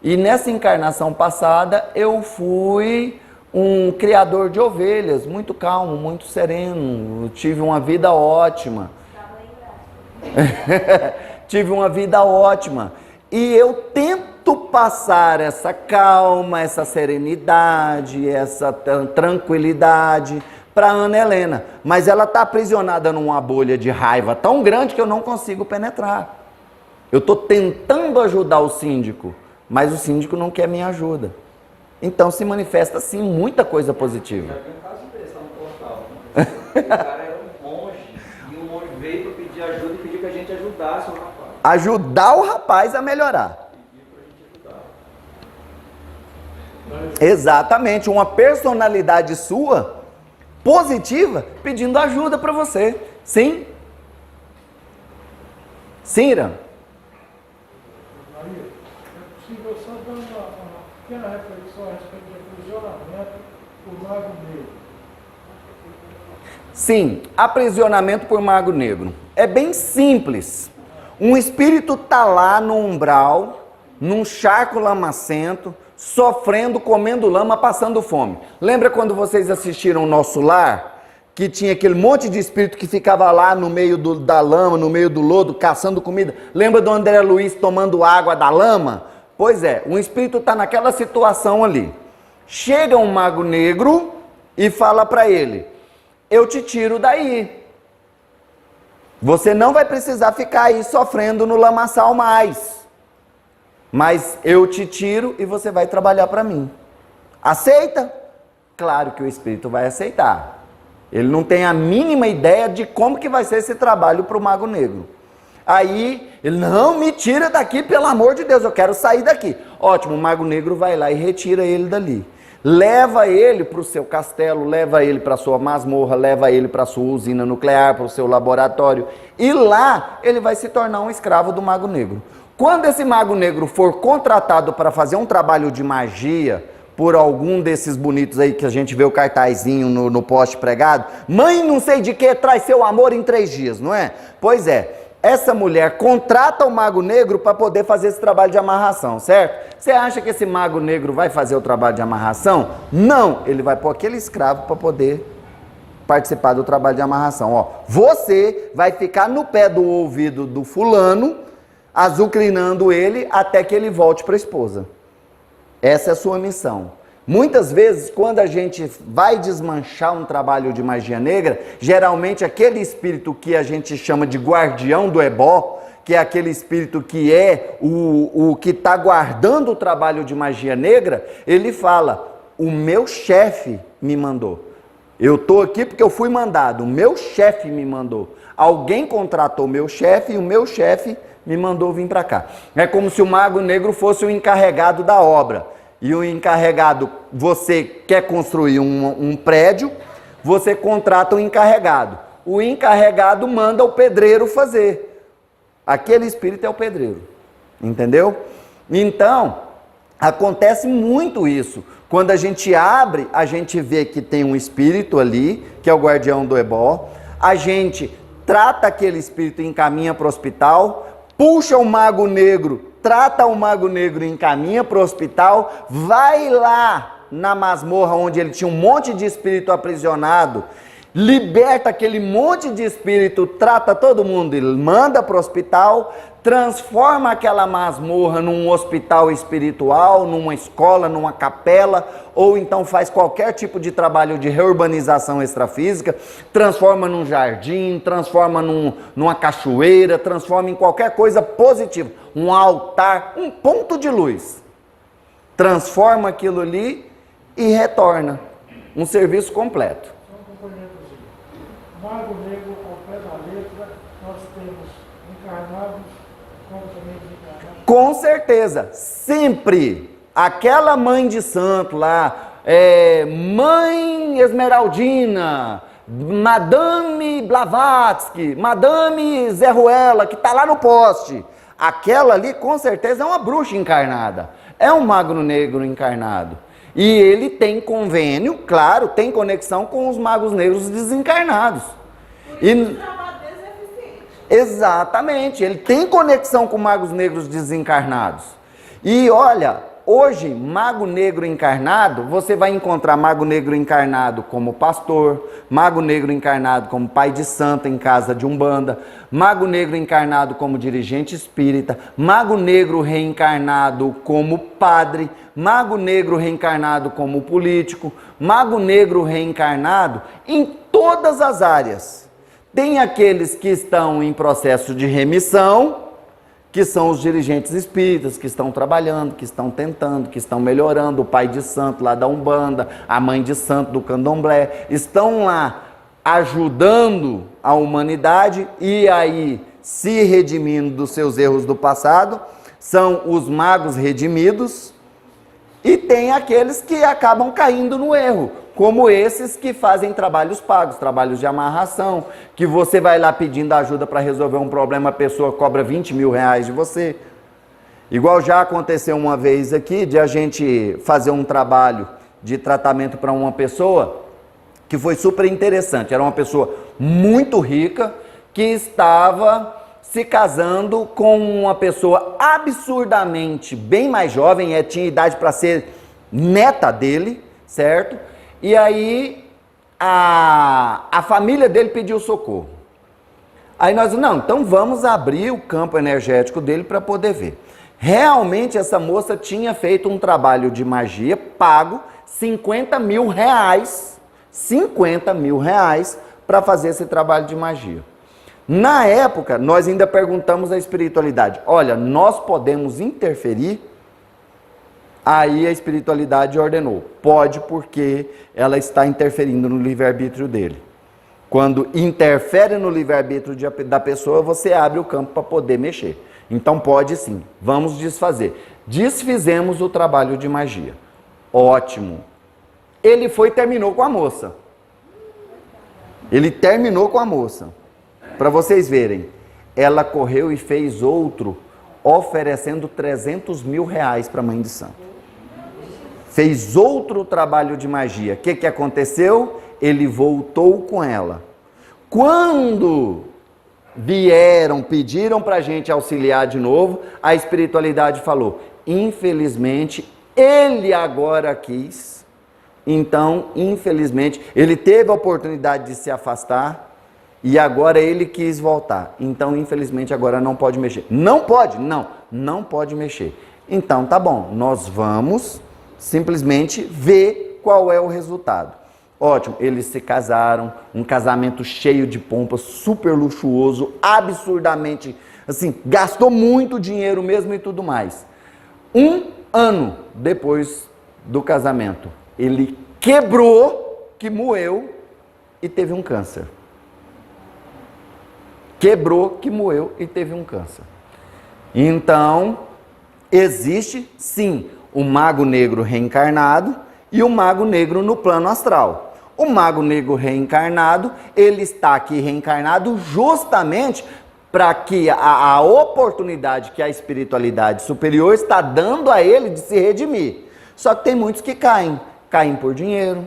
e nessa encarnação passada eu fui um criador de ovelhas, muito calmo, muito sereno, eu tive uma vida ótima. Tive uma vida ótima. E eu tento passar essa calma, essa serenidade, essa tranquilidade para Ana Helena. Mas ela está aprisionada numa bolha de raiva tão grande que eu não consigo penetrar. Eu estou tentando ajudar o síndico, mas o síndico não quer minha ajuda. Então se manifesta sim muita coisa positiva. Já vi um caso desse lá no portal. O cara era um monge, e o monge veio para pedir ajuda e pediu que a gente ajudasse o rapaz. Ajudar o rapaz a melhorar. Exatamente, uma personalidade sua, positiva, pedindo ajuda para você. Sim? Cira? Maria, é possível só dar uma pequena reflexão a respeito do aprisionamento por mago negro? Sim, aprisionamento por mago negro. É bem simples. Um espírito está lá no umbral, num charco lamacento, sofrendo, comendo lama, passando fome. Lembra quando vocês assistiram o Nosso Lar? Que tinha aquele monte de espírito que ficava lá no meio da lama, no meio do lodo, caçando comida. Lembra do André Luiz tomando água da lama? Pois é, um espírito está naquela situação ali. Chega um mago negro e fala para ele, eu te tiro daí. Você não vai precisar ficar aí sofrendo no lamaçal mais. Mas eu te tiro e você vai trabalhar para mim. Aceita? Claro que o espírito vai aceitar. Ele não tem a mínima ideia de como que vai ser esse trabalho para o mago negro. Aí, ele, não, me tira daqui, pelo amor de Deus, eu quero sair daqui. Ótimo, o mago negro vai lá e retira ele dali. Leva ele para o seu castelo, leva ele para a sua masmorra, leva ele para a sua usina nuclear, para o seu laboratório. E lá ele vai se tornar um escravo do mago negro. Quando esse mago negro for contratado para fazer um trabalho de magia por algum desses bonitos aí que a gente vê o cartazinho no poste pregado? Mãe não sei de que traz seu amor em 3 dias, não é? Pois é, essa mulher contrata o mago negro para poder fazer esse trabalho de amarração, certo? Você acha que esse mago negro vai fazer o trabalho de amarração? Não, ele vai pôr aquele escravo para poder participar do trabalho de amarração. Ó, você vai ficar no pé do ouvido do fulano, azucrinando ele até que ele volte para a esposa. Essa é a sua missão. Muitas vezes, quando a gente vai desmanchar um trabalho de magia negra, geralmente aquele espírito que a gente chama de guardião do ebó, que é aquele espírito que é o que está guardando o trabalho de magia negra, ele fala, o meu chefe me mandou. Eu estou aqui porque eu fui mandado, o meu chefe me mandou. Alguém contratou o meu chefe e o meu chefe me mandou vir para cá. É como se o mago negro fosse o encarregado da obra. E o encarregado, você quer construir um prédio, você contrata um encarregado. O encarregado manda o pedreiro fazer. Aquele espírito é o pedreiro. Entendeu? Então, acontece muito isso. Quando a gente abre, a gente vê que tem um espírito ali, que é o guardião do ebó. A gente trata aquele espírito e encaminha para o hospital, puxa o mago negro, trata o mago negro e encaminha para o hospital, vai lá na masmorra onde ele tinha um monte de espírito aprisionado, liberta aquele monte de espírito, trata todo mundo e manda para o hospital, transforma aquela masmorra num hospital espiritual, numa escola, numa capela, ou então faz qualquer tipo de trabalho de reurbanização extrafísica, transforma num jardim, transforma numa cachoeira, transforma em qualquer coisa positiva, um altar, um ponto de luz. Transforma aquilo ali e retorna. Um serviço completo. Mago negro, ao pé da letra, nós temos encarnados, como também desencarnados. Com certeza, sempre. Aquela mãe de santo lá, Mãe Esmeraldina, Madame Blavatsky, Madame Zé Ruela, que está lá no poste. Aquela ali, com certeza, é uma bruxa encarnada. É um mago negro encarnado. E ele tem convênio, claro, tem conexão com os magos negros desencarnados. O trabalho deles é eficiente. Exatamente, ele tem conexão com magos negros desencarnados. E olha, hoje, mago negro encarnado, você vai encontrar mago negro encarnado como pastor, mago negro encarnado como pai de santo em casa de umbanda, mago negro encarnado como dirigente espírita, mago negro reencarnado como padre, mago negro reencarnado como político, mago negro reencarnado em todas as áreas. Tem aqueles que estão em processo de remissão, que são os dirigentes espíritas, que estão trabalhando, que estão tentando, que estão melhorando, o pai de santo lá da Umbanda, a mãe de santo do Candomblé, estão lá ajudando a humanidade e aí se redimindo dos seus erros do passado, são os magos redimidos, e tem aqueles que acabam caindo no erro, como esses que fazem trabalhos pagos, trabalhos de amarração, que você vai lá pedindo ajuda para resolver um problema, a pessoa cobra 20 mil reais de você. Igual já aconteceu uma vez aqui, de a gente fazer um trabalho de tratamento para uma pessoa, que foi super interessante. Era uma pessoa muito rica, que estava se casando com uma pessoa absurdamente bem mais jovem, tinha idade para ser neta dele, certo? E aí a família dele pediu socorro. Aí nós, não, então vamos abrir o campo energético dele para poder ver. Realmente essa moça tinha feito um trabalho de magia pago 50 mil reais, 50 mil reais para fazer esse trabalho de magia. Na época, nós ainda perguntamos à espiritualidade, olha, nós podemos interferir? Aí a espiritualidade ordenou, pode, porque ela está interferindo no livre-arbítrio dele. Quando interfere no livre-arbítrio da pessoa, você abre o campo para poder mexer. Então pode sim, vamos desfazer. Desfizemos o trabalho de magia. Ótimo. Ele foi e terminou com a moça. Ele terminou com a moça. Para vocês verem, ela correu e fez outro, oferecendo 300 mil reais para a mãe de santo. fez outro trabalho de magia. O que aconteceu? Ele voltou com ela. Quando vieram, pediram para a gente auxiliar de novo, a espiritualidade falou, infelizmente, ele agora quis, então, infelizmente, ele teve a oportunidade de se afastar e agora ele quis voltar. Então, infelizmente, agora não pode mexer. Não pode? Não pode mexer. Então, tá bom, nós vamos simplesmente ver qual é o resultado. Ótimo, eles se casaram, um casamento cheio de pompa, super luxuoso, absurdamente, assim, gastou muito dinheiro mesmo e tudo mais. 1 ano depois do casamento, ele quebrou, que moeu e teve um câncer. Quebrou, que moeu e teve um câncer. Então, existe sim o mago negro reencarnado e o mago negro no plano astral. O mago negro reencarnado, ele está aqui reencarnado justamente para que a oportunidade que a espiritualidade superior está dando a ele de se redimir. Só que tem muitos que caem por dinheiro,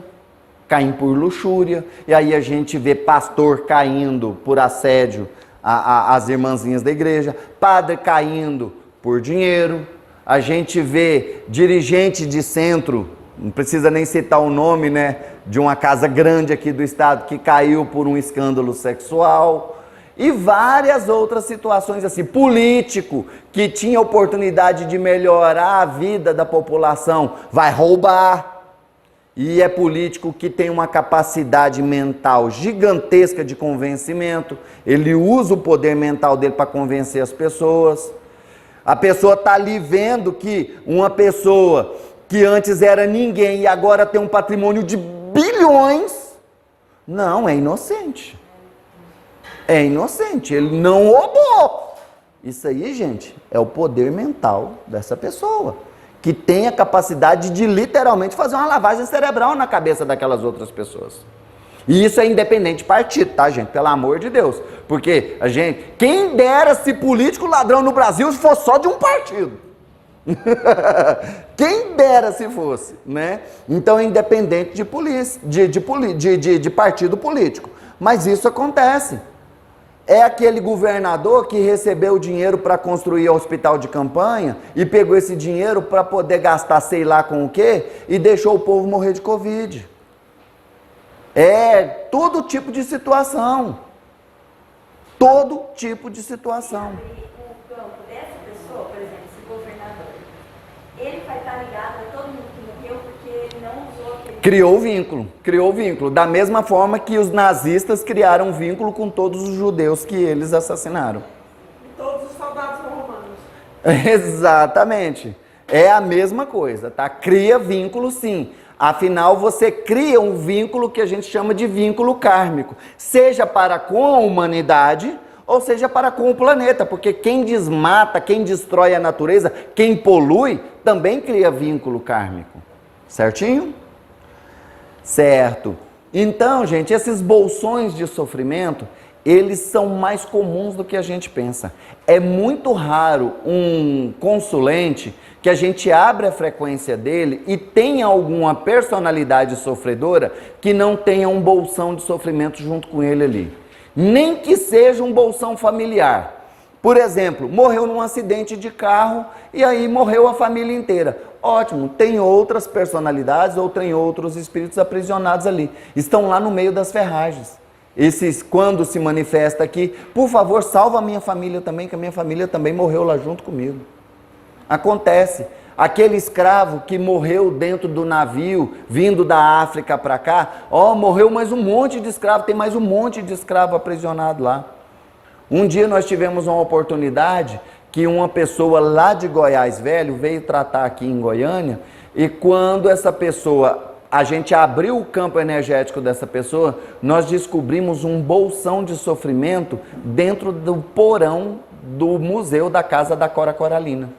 caem por luxúria, e aí a gente vê pastor caindo por assédio às irmãzinhas da igreja, padre caindo por dinheiro, a gente vê dirigente de centro, não precisa nem citar o nome, né, de uma casa grande aqui do estado que caiu por um escândalo sexual e várias outras situações assim. Político que tinha oportunidade de melhorar a vida da população vai roubar. E é político que tem uma capacidade mental gigantesca de convencimento. Ele usa o poder mental dele para convencer as pessoas. A pessoa está ali vendo que uma pessoa que antes era ninguém e agora tem um patrimônio de bilhões, não, é inocente. É inocente, ele não roubou. Isso aí, gente, é o poder mental dessa pessoa, que tem a capacidade de literalmente fazer uma lavagem cerebral na cabeça daquelas outras pessoas. E isso é independente de partido, tá, gente? Pelo amor de Deus. Porque a gente, quem dera se político ladrão no Brasil fosse só de um partido. Quem dera se fosse, né? Então é independente de polícia, de partido político. Mas isso acontece. É aquele governador que recebeu dinheiro para construir o hospital de campanha e pegou esse dinheiro para poder gastar sei lá com o quê e deixou o povo morrer de Covid. É todo tipo de situação. Todo tipo de situação. O campo dessa pessoa, por exemplo, esse governador, ele vai estar ligado a todo mundo que morreu porque ele não usou aquele... Criou vínculo. Da mesma forma que os nazistas criaram vínculo com todos os judeus que eles assassinaram. E todos os soldados romanos. Exatamente. É a mesma coisa, tá? Cria vínculo sim. Afinal, você cria um vínculo que a gente chama de vínculo kármico. Seja para com a humanidade, ou seja para com o planeta. Porque quem desmata, quem destrói a natureza, quem polui, também cria vínculo kármico. Certinho? Certo. Então, gente, esses bolsões de sofrimento, eles são mais comuns do que a gente pensa. É muito raro um consulente que a gente abre a frequência dele e tenha alguma personalidade sofredora que não tenha um bolsão de sofrimento junto com ele ali. Nem que seja um bolsão familiar. Por exemplo, morreu num acidente de carro e aí morreu a família inteira. Ótimo, tem outras personalidades ou tem outros espíritos aprisionados ali. Estão lá no meio das ferragens. Esses, quando se manifesta aqui, por favor, salva a minha família também, que a minha família também morreu lá junto comigo. Acontece. Aquele escravo que morreu dentro do navio, vindo da África para cá, morreu mais um monte de escravo, tem mais um monte de escravo aprisionado lá. Um dia nós tivemos uma oportunidade que uma pessoa lá de Goiás Velho veio tratar aqui em Goiânia, e quando essa pessoa, a gente abriu o campo energético dessa pessoa, nós descobrimos um bolsão de sofrimento dentro do porão do museu da Casa da Cora Coralina.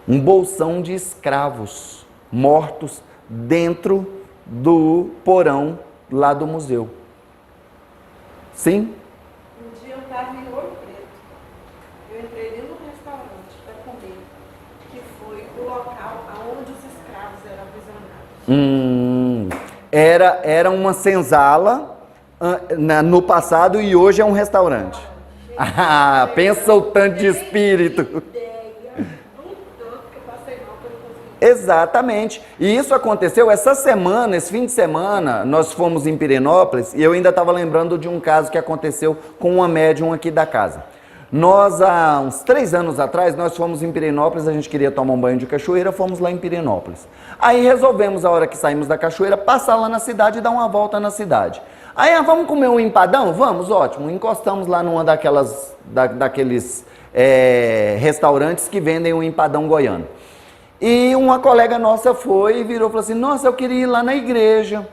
Um bolsão de escravos mortos dentro do porão lá do museu. Sim? Um dia eu estava em Ouro Preto. Eu entrei dentro de um restaurante para comer. que foi o local onde os escravos eram aprisionados. Era uma senzala no passado e hoje é um restaurante. Ah, pensa o tanto de espírito. Exatamente. E isso aconteceu essa semana, esse fim de semana, nós fomos em Pirenópolis e eu ainda estava lembrando de um caso que aconteceu com uma médium aqui da casa. Nós, há uns 3 anos atrás, nós fomos em Pirenópolis, a gente queria tomar um banho de cachoeira, fomos lá em Pirenópolis. Aí resolvemos, a hora que saímos da cachoeira, passar lá na cidade e dar uma volta na cidade. Aí, vamos comer um empadão? Vamos, ótimo. Encostamos lá numa daqueles restaurantes que vendem um empadão goiano. E uma colega nossa foi e virou e falou assim, nossa, eu queria ir lá na igreja.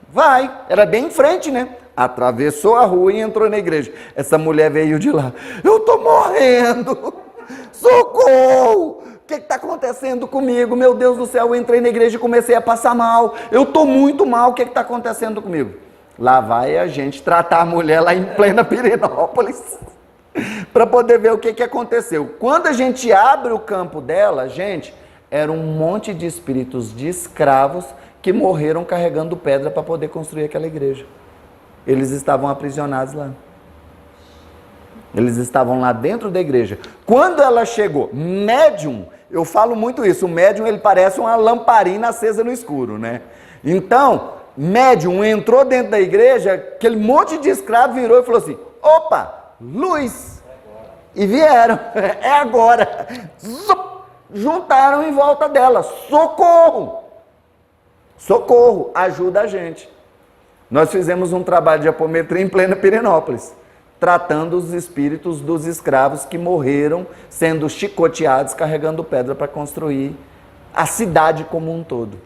Vai, era bem em frente, né? Atravessou a rua e entrou na igreja. Essa mulher veio de lá, eu tô morrendo, socorro, o que está acontecendo comigo? Meu Deus do céu, eu entrei na igreja e comecei a passar mal, eu tô muito mal, o que está acontecendo comigo? Lá vai a gente tratar a mulher lá em plena Pirenópolis, para poder ver o que aconteceu. Quando a gente abre o campo dela, gente, era um monte de espíritos de escravos que morreram carregando pedra para poder construir aquela igreja. Eles estavam aprisionados lá. Eles estavam lá dentro da igreja. Quando ela chegou, médium, eu falo muito isso, o médium ele parece uma lamparina acesa no escuro, né? Então, médium entrou dentro da igreja, aquele monte de escravo virou e falou assim, opa, luz! E vieram, é agora. Juntaram em volta dela, socorro! Socorro, ajuda a gente. Nós fizemos um trabalho de apometria em plena Pirenópolis, tratando os espíritos dos escravos que morreram sendo chicoteados, carregando pedra para construir a cidade como um todo.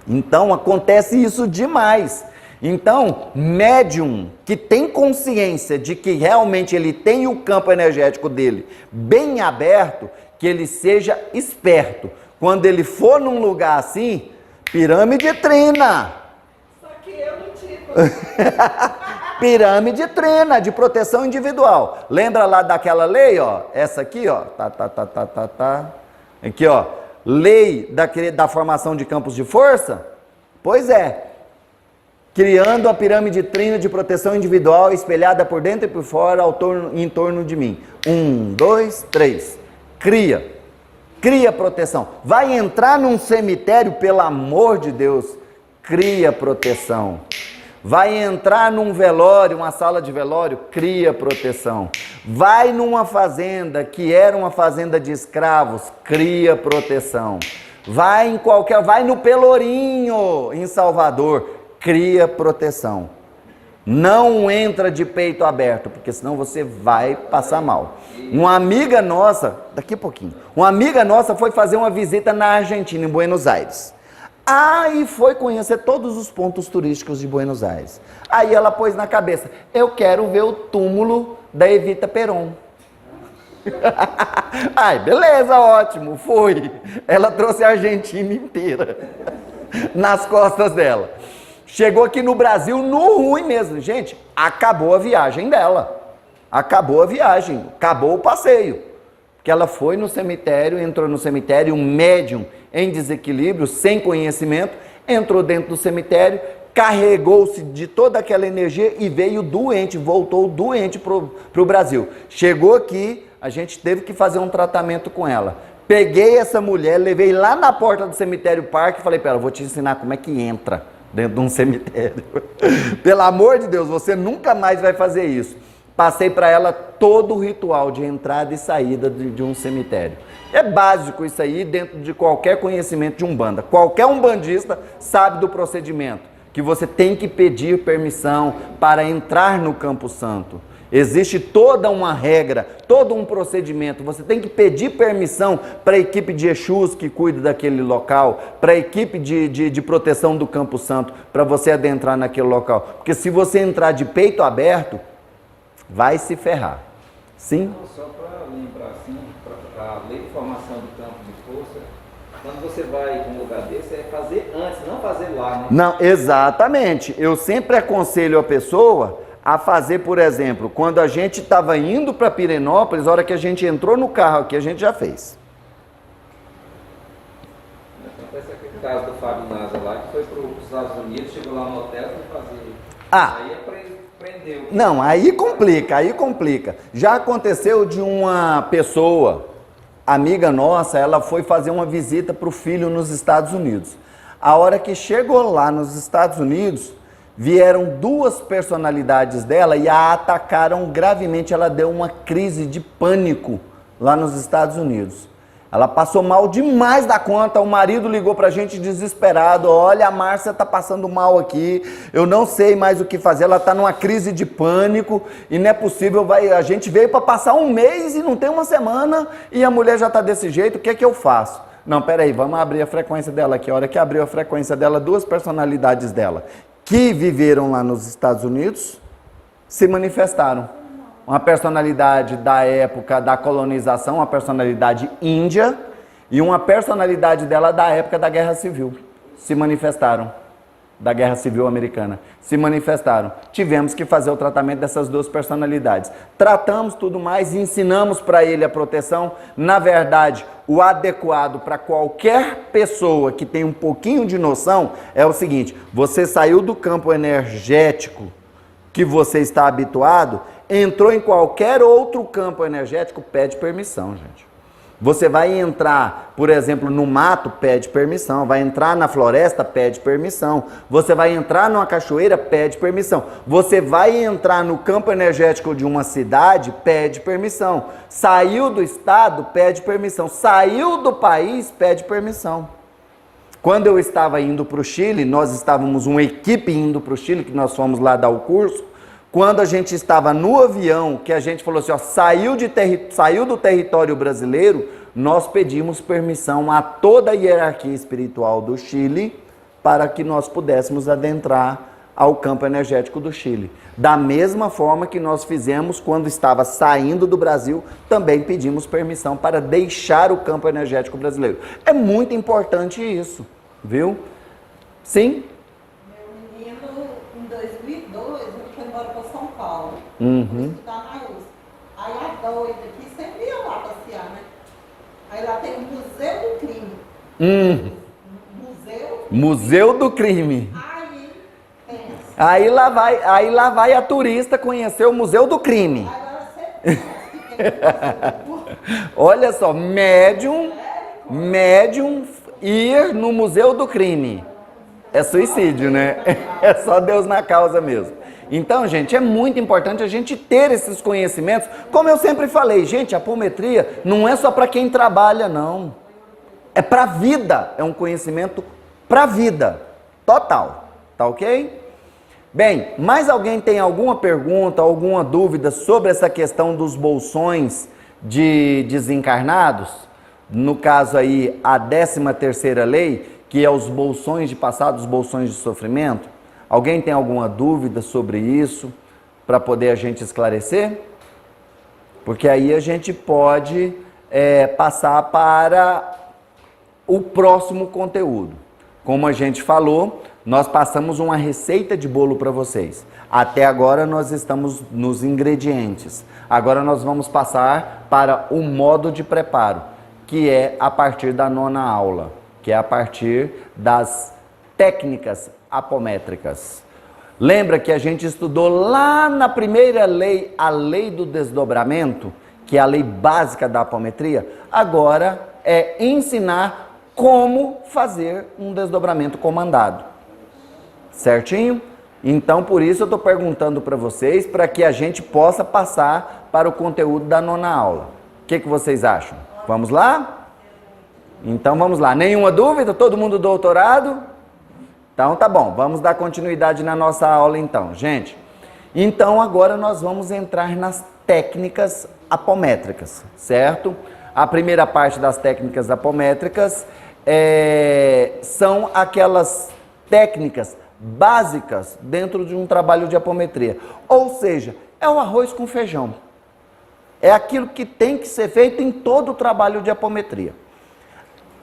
Então, acontece isso demais. Então, médium que tem consciência de que realmente ele tem o campo energético dele bem aberto, que ele seja esperto. Quando ele for num lugar assim, pirâmide trina. Só que eu não tive. Pirâmide trina, de proteção individual. Lembra lá daquela lei, ó? Essa aqui, ó. Aqui, ó. Lei da formação de campos de força? Pois é. Criando a pirâmide trina de proteção individual, espelhada por dentro e por fora, em torno de mim. 1, 2, 3. Cria proteção. Vai entrar num cemitério, pelo amor de Deus, cria proteção. Vai entrar num velório, uma sala de velório, cria proteção. Vai numa fazenda que era uma fazenda de escravos, cria proteção. Vai no Pelourinho, em Salvador, cria proteção. Não entra de peito aberto, porque senão você vai passar mal. Uma amiga nossa, daqui a pouquinho, uma amiga nossa foi fazer uma visita na Argentina, em Buenos Aires. Aí foi conhecer todos os pontos turísticos de Buenos Aires. Aí ela pôs na cabeça, eu quero ver o túmulo da Evita Peron. Ai, beleza, ótimo, foi. Ela trouxe a Argentina inteira nas costas dela. Chegou aqui no Brasil no ruim mesmo. Gente, acabou a viagem dela. Acabou a viagem, acabou o passeio. Porque ela foi no cemitério, entrou no cemitério, um médium em desequilíbrio, sem conhecimento, entrou dentro do cemitério, carregou-se de toda aquela energia e veio doente, voltou doente para o Brasil. Chegou aqui, a gente teve que fazer um tratamento com ela. Peguei essa mulher, levei lá na porta do cemitério Parque e falei para ela, vou te ensinar como é que entra dentro de um cemitério. Pelo amor de Deus, você nunca mais vai fazer isso. Passei para ela todo o ritual de entrada e saída de um cemitério. É básico isso aí dentro de qualquer conhecimento de umbanda. Qualquer umbandista sabe do procedimento, que você tem que pedir permissão para entrar no Campo Santo. Existe toda uma regra, todo um procedimento. Você tem que pedir permissão para a equipe de Exus que cuida daquele local, para a equipe de proteção do Campo Santo, para você adentrar naquele local. Porque se você entrar de peito aberto, vai se ferrar. Sim? Só para lembrar assim, para a lei de formação do campo de força, quando você vai em um lugar desse, é fazer antes, não fazer lá, né? Não, exatamente. Eu sempre aconselho a pessoa a fazer, por exemplo, quando a gente estava indo para Pirenópolis, a hora que a gente entrou no carro aqui, a gente já fez. Acontece aquele caso do Fábio Nasa lá, que foi para os Estados Unidos, chegou lá no hotel e foi fazer. Aí prendeu. Não, aí complica. Já aconteceu de uma pessoa, amiga nossa, ela foi fazer uma visita para o filho nos Estados Unidos. A hora que chegou lá nos Estados Unidos, vieram duas personalidades dela e a atacaram gravemente. Ela deu uma crise de pânico lá nos Estados Unidos. Ela passou mal demais da conta. O marido ligou pra gente desesperado: olha, a Márcia tá passando mal aqui, eu não sei mais o que fazer, ela tá numa crise de pânico e não é possível, a gente veio para passar um mês e não tem uma semana e a mulher já tá desse jeito, o que é que eu faço? Não, peraí, vamos abrir a frequência dela aqui. A hora que abriu a frequência dela, duas personalidades dela que viveram lá nos Estados Unidos se manifestaram. Uma personalidade da época da colonização, uma personalidade índia, e uma personalidade dela da época da Guerra Civil. Se manifestaram, da Guerra Civil Americana. Se manifestaram. Tivemos que fazer o tratamento dessas duas personalidades. Tratamos tudo mais, ensinamos para ele a proteção. Na verdade, o adequado para qualquer pessoa que tem um pouquinho de noção é o seguinte: você saiu do campo energético que você está habituado, entrou em qualquer outro campo energético, pede permissão, gente. Você vai entrar, por exemplo, no mato, pede permissão. Vai entrar na floresta, pede permissão. Você vai entrar numa cachoeira, pede permissão. Você vai entrar no campo energético de uma cidade, pede permissão. Saiu do estado, pede permissão. Saiu do país, pede permissão. Quando eu estava indo para o Chile, nós estávamos uma equipe indo para o Chile, que nós fomos lá dar o curso. Quando a gente estava no avião, que a gente falou assim, ó, saiu do território brasileiro, nós pedimos permissão a toda a hierarquia espiritual do Chile para que nós pudéssemos adentrar ao campo energético do Chile. Da mesma forma que nós fizemos quando estava saindo do Brasil, também pedimos permissão para deixar o campo energético brasileiro. É muito importante isso, viu? Sim? Meu menino, em 2002, ele foi embora para São Paulo. Uhum. Estudar na USP. Aí a doida aqui sempre ia lá passear, né? Aí lá tem o Museu do Crime. Museu do Crime. Aí, pensa. Aí lá vai a turista conhecer o Museu do Crime. Agora você pensa que Olha só, médium ir no Museu do Crime. É suicídio, né? É só Deus na causa mesmo. Então, gente, é muito importante a gente ter esses conhecimentos. Como eu sempre falei, gente, a apometria não é só para quem trabalha, não. É para a vida, é um conhecimento para a vida, total, tá ok? Bem, mais alguém tem alguma pergunta, alguma dúvida sobre essa questão dos bolsões de desencarnados? No caso aí, a 13ª lei, que é os bolsões de passado, os bolsões de sofrimento. Alguém tem alguma dúvida sobre isso para poder a gente esclarecer? Porque aí a gente pode passar para o próximo conteúdo. Como a gente falou, nós passamos uma receita de bolo para vocês. Até agora nós estamos nos ingredientes. Agora nós vamos passar para o modo de preparo, que é a partir da 9ª aula, que é a partir das técnicas apométricas. Lembra que a gente estudou lá na primeira lei, a lei do desdobramento, que é a lei básica da apometria? Agora é ensinar como fazer um desdobramento comandado. Certinho? Então, por isso eu estou perguntando para vocês, para que a gente possa passar para o conteúdo da 9ª aula. O que vocês acham? Vamos lá? Então vamos lá. Nenhuma dúvida? Todo mundo doutorado? Então tá bom, vamos dar continuidade na nossa aula então, gente. Então agora nós vamos entrar nas técnicas apométricas, certo? A primeira parte das técnicas apométricas são aquelas técnicas básicas dentro de um trabalho de apometria. Ou seja, é o arroz com feijão. É aquilo que tem que ser feito em todo o trabalho de apometria.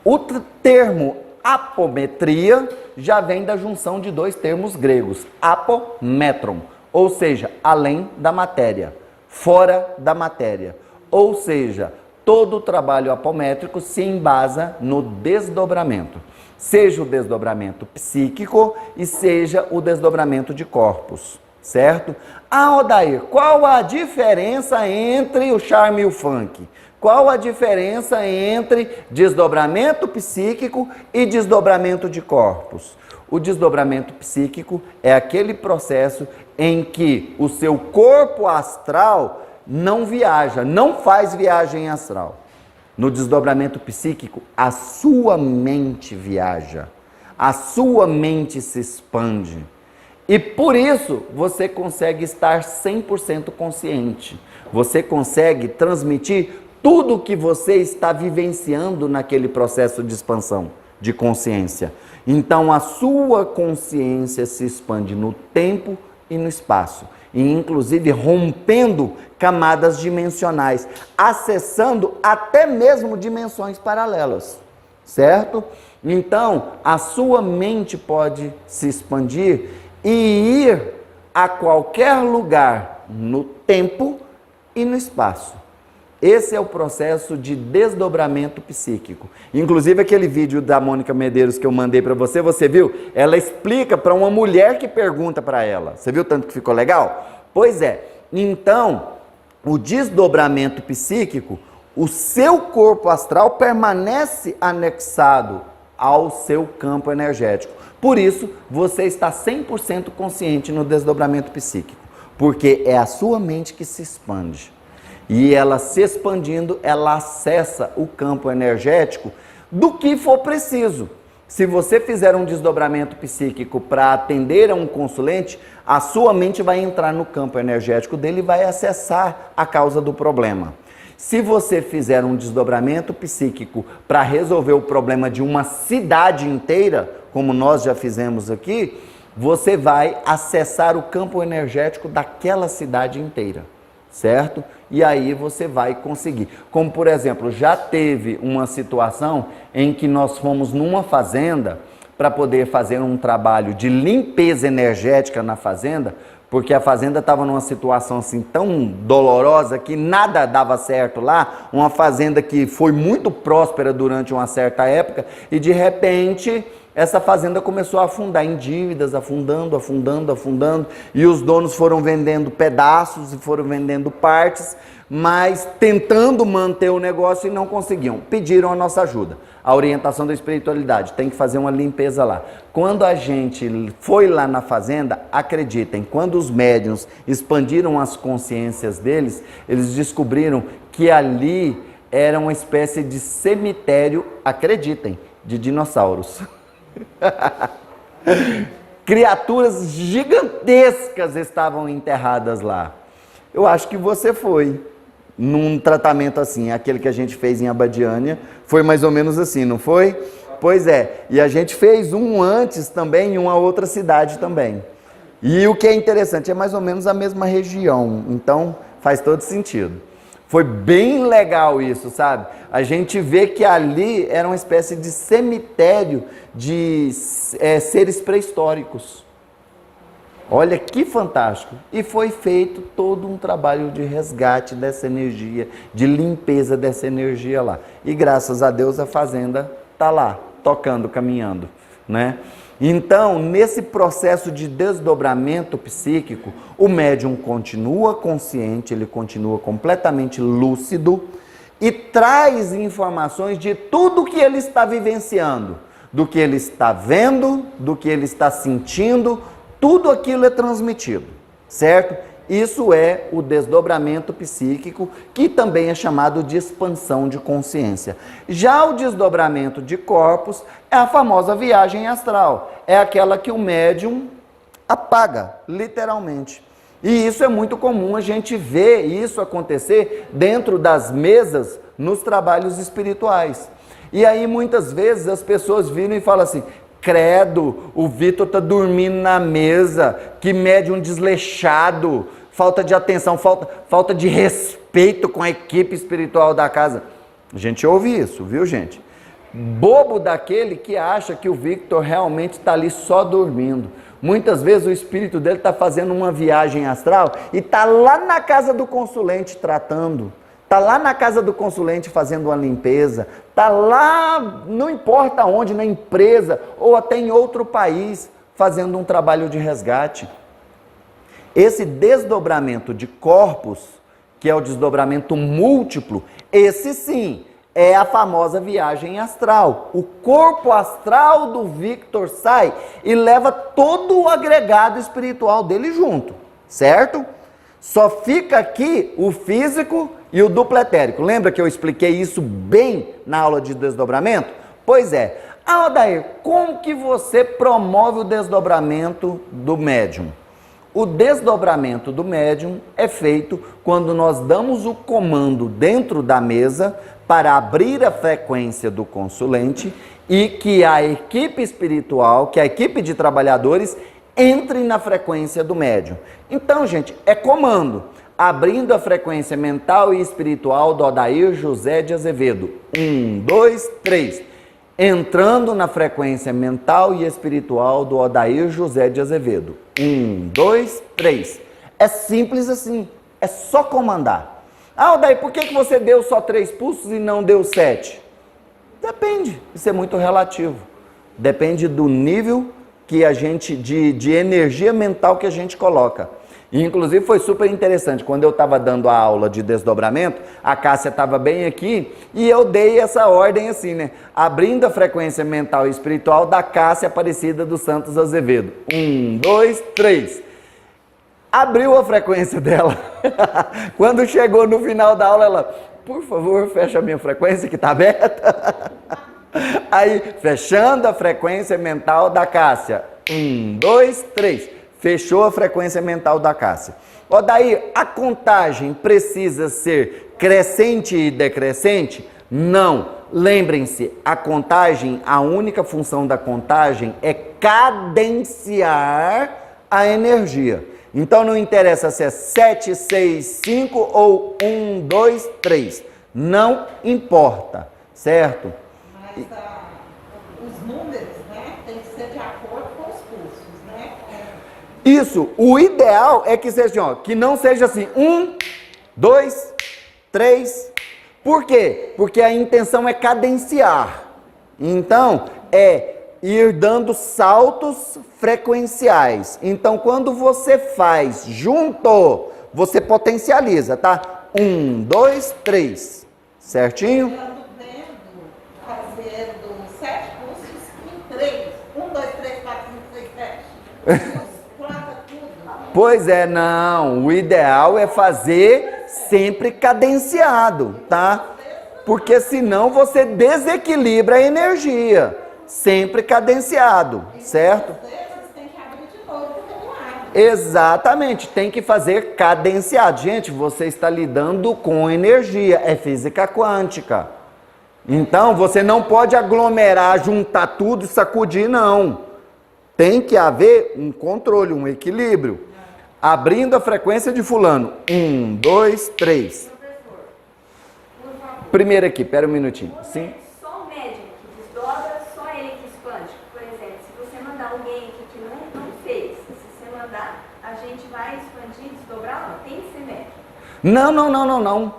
O termo apometria já vem da junção de dois termos gregos, apometron. ou seja, além da matéria, fora da matéria. Ou seja, todo o trabalho apométrico se embasa no desdobramento. Seja o desdobramento psíquico e seja o desdobramento de corpos, certo? Ah, Odair, qual a diferença entre o charme e o funk? Qual a diferença entre desdobramento psíquico e desdobramento de corpos? O desdobramento psíquico é aquele processo em que o seu corpo astral não viaja, não faz viagem astral. No desdobramento psíquico, a sua mente viaja, a sua mente se expande. E por isso você consegue estar 100% consciente. Você consegue transmitir tudo o que você está vivenciando naquele processo de expansão de consciência. Então a sua consciência se expande no tempo e no espaço, e inclusive rompendo camadas dimensionais, acessando até mesmo dimensões paralelas, certo? Então, a sua mente pode se expandir e ir a qualquer lugar no tempo e no espaço. Esse é o processo de desdobramento psíquico. Inclusive aquele vídeo da Mônica Medeiros que eu mandei para você, você viu? Ela explica para uma mulher que pergunta para ela. Você viu tanto que ficou legal? Pois é. Então, o desdobramento psíquico, o seu corpo astral permanece anexado ao seu campo energético. Por isso, você está 100% consciente no desdobramento psíquico, porque é a sua mente que se expande. E ela se expandindo, ela acessa o campo energético do que for preciso. Se você fizer um desdobramento psíquico para atender a um consulente, a sua mente vai entrar no campo energético dele e vai acessar a causa do problema. Se você fizer um desdobramento psíquico para resolver o problema de uma cidade inteira, como nós já fizemos aqui, você vai acessar o campo energético daquela cidade inteira, certo? E aí você vai conseguir. Como, por exemplo, já teve uma situação em que nós fomos numa fazenda para poder fazer um trabalho de limpeza energética na fazenda, porque a fazenda estava numa situação assim tão dolorosa que nada dava certo lá, uma fazenda que foi muito próspera durante uma certa época e de repente essa fazenda começou a afundar em dívidas, afundando, e os donos foram vendendo pedaços e foram vendendo partes, mas tentando manter o negócio e não conseguiam. Pediram a nossa ajuda, a orientação da espiritualidade, tem que fazer uma limpeza lá. Quando a gente foi lá na fazenda, acreditem, quando os médiuns expandiram as consciências deles, eles descobriram que ali era uma espécie de cemitério, acreditem, de dinossauros. Criaturas gigantescas estavam enterradas lá. Eu acho que você foi num tratamento assim, aquele que a gente fez em Abadiânia, foi mais ou menos assim, não foi? Pois é, e a gente fez um antes também em uma outra cidade também. E o que é interessante, é mais ou menos a mesma região, então faz todo sentido. Foi bem legal isso, sabe? A gente vê que ali era uma espécie de cemitério de seres pré-históricos. Olha que fantástico! E foi feito todo um trabalho de resgate dessa energia, de limpeza dessa energia lá. E graças a Deus a fazenda está lá, tocando, caminhando, né? Então, nesse processo de desdobramento psíquico, o médium continua consciente, ele continua completamente lúcido e traz informações de tudo que ele está vivenciando, do que ele está vendo, do que ele está sentindo, tudo aquilo é transmitido, certo? Isso é o desdobramento psíquico, que também é chamado de expansão de consciência. Já o desdobramento de corpos é a famosa viagem astral. É aquela que o médium apaga, literalmente. E isso é muito comum, a gente vê isso acontecer dentro das mesas nos trabalhos espirituais. E aí muitas vezes as pessoas viram e falam assim: credo, o Vitor está dormindo na mesa, que médium desleixado, falta de atenção, falta de respeito com a equipe espiritual da casa. A gente ouve isso, viu, gente? Bobo daquele que acha que o Victor realmente está ali só dormindo. Muitas vezes o espírito dele está fazendo uma viagem astral e está lá na casa do consulente tratando. Está lá na casa do consulente fazendo uma limpeza. Está lá, não importa onde, na empresa ou até em outro país, fazendo um trabalho de resgate. Esse desdobramento de corpos, que é o desdobramento múltiplo, esse sim é a famosa viagem astral. O corpo astral do Victor sai e leva todo o agregado espiritual dele junto, certo? Só fica aqui o físico e o duplo etérico. Lembra que eu expliquei isso bem na aula de desdobramento? Pois é. Aldair, como que você promove o desdobramento do médium? O desdobramento do médium é feito quando nós damos o comando dentro da mesa para abrir a frequência do consulente e que a equipe espiritual, que a equipe de trabalhadores, entre na frequência do médium. Então, gente, é comando. Abrindo a frequência mental e espiritual do Odair José de Azevedo. 1, 2, 3. Entrando na frequência mental e espiritual do Odair José de Azevedo. 1, 2, 3. É simples assim. É só comandar. Ah, Odair, por que você deu só 3 pulsos e não deu 7? Depende. Isso é muito relativo. Depende do nível que a gente, de energia mental que a gente coloca. E, inclusive, foi super interessante. Quando eu estava dando a aula de desdobramento, a Cássia estava bem aqui e eu dei essa ordem assim, né? Abrindo a frequência mental e espiritual da Cássia Aparecida dos Santos Azevedo. 1, 2, 3. Abriu a frequência dela. Quando chegou no final da aula, ela, por favor, fecha a minha frequência que está aberta. Aí, fechando a frequência mental da Cássia. 1, 2, 3. Fechou a frequência mental da Cássia. Odair, a contagem precisa ser crescente e decrescente? Não. Lembrem-se, a contagem, a única função da contagem é cadenciar a energia. Então não interessa se é 7, 6, 5 ou 1, 2, 3. Não importa, certo? Mas os números, né, tem que ser de acordo com os cursos, né? Isso, o ideal é que seja assim, ó, que não seja assim, 1, 2, 3. Por quê? Porque a intenção é cadenciar. Então, é ir dando saltos frequenciais. Então, quando você faz junto, você potencializa, tá? 1, 2, 3. Certinho? Eu ando vendo, fazendo 7 cursos em 3. 1, 2, 3, 4, 5, 6, 7. Planta tudo. Pois é, não. O ideal é fazer sempre cadenciado, tá? Porque senão você desequilibra a energia. Sempre cadenciado, certo? Às vezes tem que abrir de novo porque não abre. Exatamente, tem que fazer cadenciado. Gente, você está lidando com energia, é física quântica. Então, você não pode aglomerar, juntar tudo e sacudir, não. Tem que haver um controle, um equilíbrio. Abrindo a frequência de fulano. 1, 2, 3. Professor, por favor. Primeiro aqui, pera um minutinho. Sim. Só o médium que desdobra, só ele que expande. Por exemplo, se você mandar alguém aqui que não fez, se você mandar, a gente vai expandir, desdobrar, não, tem que ser médium. Não.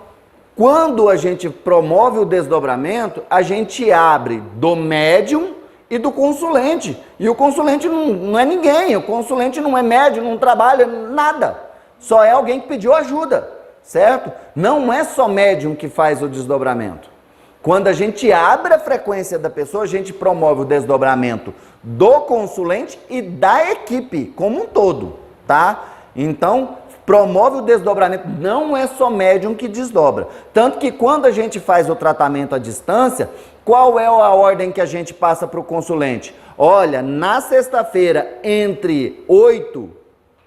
Quando a gente promove o desdobramento, a gente abre do médium e do consulente. E o consulente não é ninguém, o consulente não é médium, não trabalha nada. Só é alguém que pediu ajuda, certo? Não é só médium que faz o desdobramento. Quando a gente abre a frequência da pessoa, a gente promove o desdobramento do consulente e da equipe como um todo, tá? Então, promove o desdobramento, não é só médium que desdobra. Tanto que quando a gente faz o tratamento à distância, qual é a ordem que a gente passa para o consulente? Olha, na sexta-feira, entre 8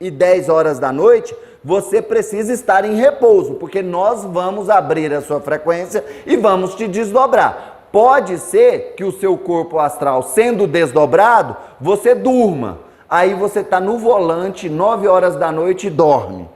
e 10 horas da noite, você precisa estar em repouso, porque nós vamos abrir a sua frequência e vamos te desdobrar. Pode ser que o seu corpo astral, sendo desdobrado, você durma. Aí você está no volante, 9 horas da noite e dorme.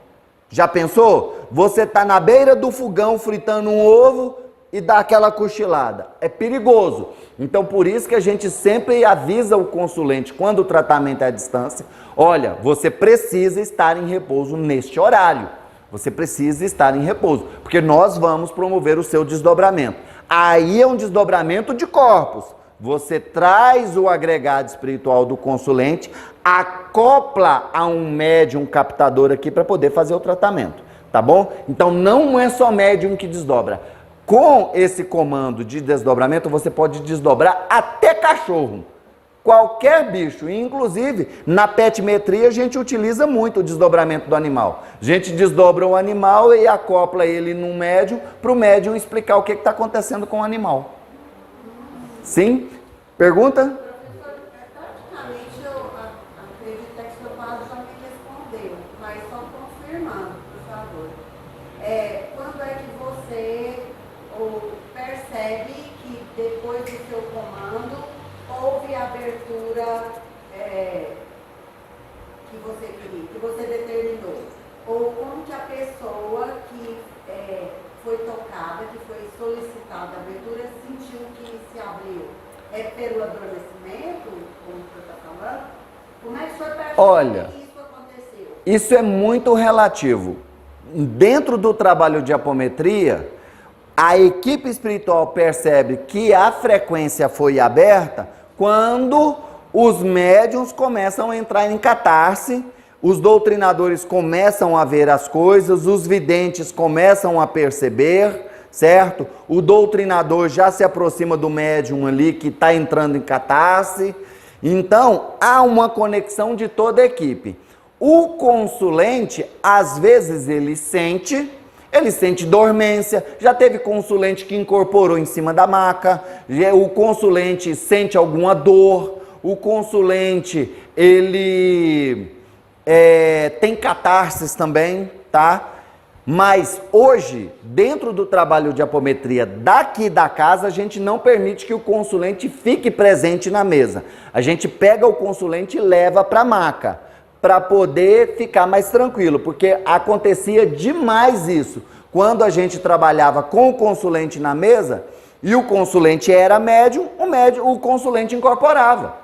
Já pensou? Você está na beira do fogão fritando um ovo e dá aquela cochilada. É perigoso. Então, por isso que a gente sempre avisa o consulente, quando o tratamento é à distância, olha, você precisa estar em repouso neste horário. Você precisa estar em repouso, porque nós vamos promover o seu desdobramento. Aí é um desdobramento de corpos. Você traz o agregado espiritual do consulente, acopla a um médium captador aqui para poder fazer o tratamento, tá bom? Então não é só médium que desdobra. Com esse comando de desdobramento, você pode desdobrar até cachorro. Qualquer bicho, inclusive na petimetria a gente utiliza muito o desdobramento do animal. A gente desdobra o animal e acopla ele num médium para o médium explicar o que está acontecendo com o animal. Sim? Pergunta? Professor, praticamente eu acredito que o seu padre já me respondeu, mas só confirmando, por favor. Quando é que você percebe que depois do seu comando houve a abertura que você queria, que você determinou? Ou como que a pessoa que foi tocada, que foi solicitada a abertura, sentiu que se abriu? É pelo adormecimento, como o senhor está falando? Como é que o senhor percebe que isso aconteceu? Isso é muito relativo. Dentro do trabalho de apometria, a equipe espiritual percebe que a frequência foi aberta quando os médiuns começam a entrar em catarse, os doutrinadores começam a ver as coisas, os videntes começam a perceber, certo? O doutrinador já se aproxima do médium ali que está entrando em catarse. Então, há uma conexão de toda a equipe. O consulente, às vezes, ele sente dormência. Já teve consulente que incorporou em cima da maca. O consulente sente alguma dor. O consulente, ele tem catarses também, tá? Mas hoje, dentro do trabalho de apometria daqui da casa, a gente não permite que o consulente fique presente na mesa. A gente pega o consulente e leva para a maca, para poder ficar mais tranquilo, porque acontecia demais isso. Quando a gente trabalhava com o consulente na mesa, e o consulente era médium, o consulente incorporava.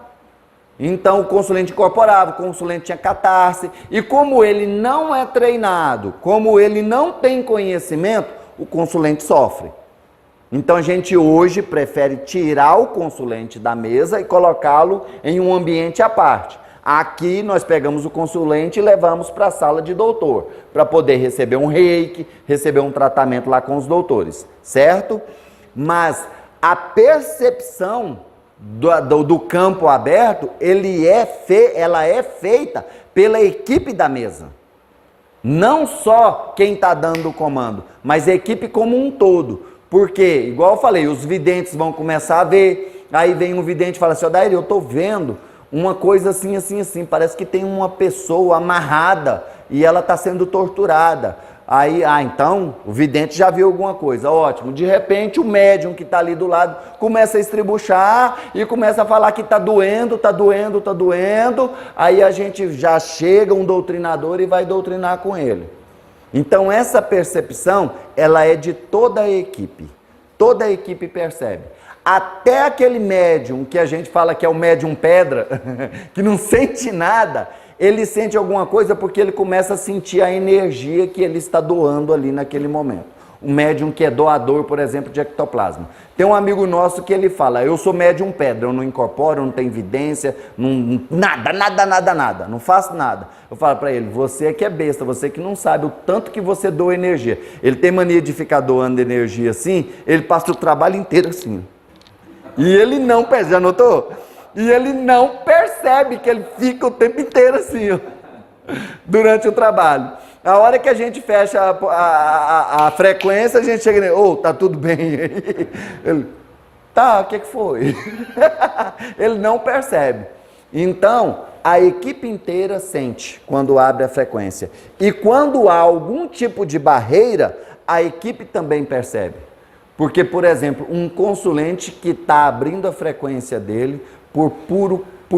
Então o consulente incorporava, o consulente tinha catarse, e como ele não é treinado, como ele não tem conhecimento, o consulente sofre. Então a gente hoje prefere tirar o consulente da mesa e colocá-lo em um ambiente à parte. Aqui nós pegamos o consulente e levamos para a sala de doutor, para poder receber um reiki, receber um tratamento lá com os doutores, certo? Mas a percepção do campo aberto, ela é feita pela equipe da mesa. Não só quem está dando o comando, mas a equipe como um todo. Porque, igual eu falei, os videntes vão começar a ver, aí vem um vidente e fala assim, Odair, eu estou vendo uma coisa assim, assim, assim, parece que tem uma pessoa amarrada e ela está sendo torturada. Aí, então, o vidente já viu alguma coisa, ótimo. De repente, o médium que está ali do lado começa a estribuchar e começa a falar que está doendo, está doendo, está doendo. Aí a gente já chega um doutrinador e vai doutrinar com ele. Então, essa percepção, ela é de toda a equipe. Toda a equipe percebe. Até aquele médium que a gente fala que é o médium pedra, que não sente nada, ele sente alguma coisa porque ele começa a sentir a energia que ele está doando ali naquele momento. Um médium que é doador, por exemplo, de ectoplasma. Tem um amigo nosso que ele fala, eu sou médium pedra, eu não incorporo, eu não tenho evidência, nada, não faço nada. Eu falo para ele, você é que é besta, você que não sabe o tanto que você doa energia. Ele tem mania de ficar doando energia assim, ele passa o trabalho inteiro assim. E ele não percebe, já notou? E ele não percebe que ele fica o tempo inteiro assim, ó, durante o trabalho. A hora que a gente fecha a frequência, a gente chega nele, tá tudo bem aí? Ele, tá, o que foi? Ele não percebe. Então, a equipe inteira sente quando abre a frequência. E quando há algum tipo de barreira, a equipe também percebe. Porque, por exemplo, um consulente que está abrindo a frequência dele por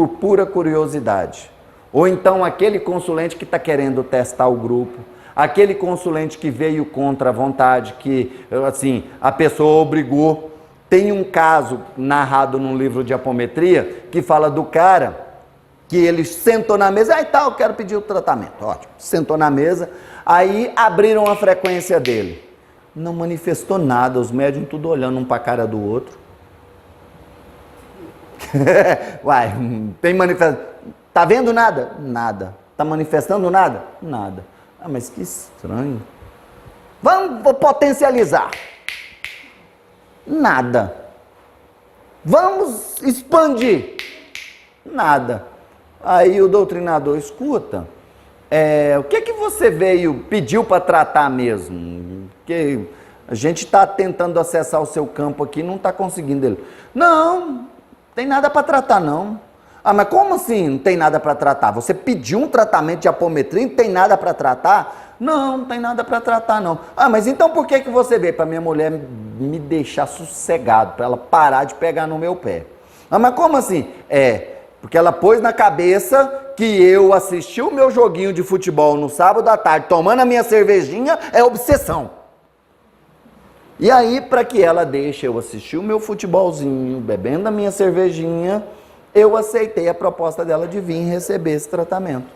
pura curiosidade. Ou então aquele consulente que está querendo testar o grupo, aquele consulente que veio contra a vontade, que assim, a pessoa obrigou. Tem um caso narrado num livro de apometria que fala do cara que ele sentou na mesa, aí tá, eu quero pedir o tratamento, ótimo, sentou na mesa, aí abriram a frequência dele, não manifestou nada, os médiums tudo olhando um para a cara do outro. Uai, tem manifestação, tá vendo nada? Nada. Tá manifestando nada? Nada. Ah, mas que estranho. Vamos potencializar. Nada. Vamos expandir. Nada. Aí o doutrinador escuta. O que você pediu para tratar mesmo? Porque a gente está tentando acessar o seu campo aqui e não está conseguindo ele. Não tem nada para tratar não. Ah, mas como assim não tem nada para tratar? Você pediu um tratamento de apometria e não tem nada para tratar? Não, não tem nada para tratar não. Ah, mas então por que você veio? Para minha mulher me deixar sossegado, para ela parar de pegar no meu pé. Ah, mas como assim? Porque ela pôs na cabeça que eu assistir o meu joguinho de futebol no sábado à tarde, tomando a minha cervejinha, é obsessão. E aí, para que ela deixe eu assistir o meu futebolzinho, bebendo a minha cervejinha, eu aceitei a proposta dela de vir receber esse tratamento.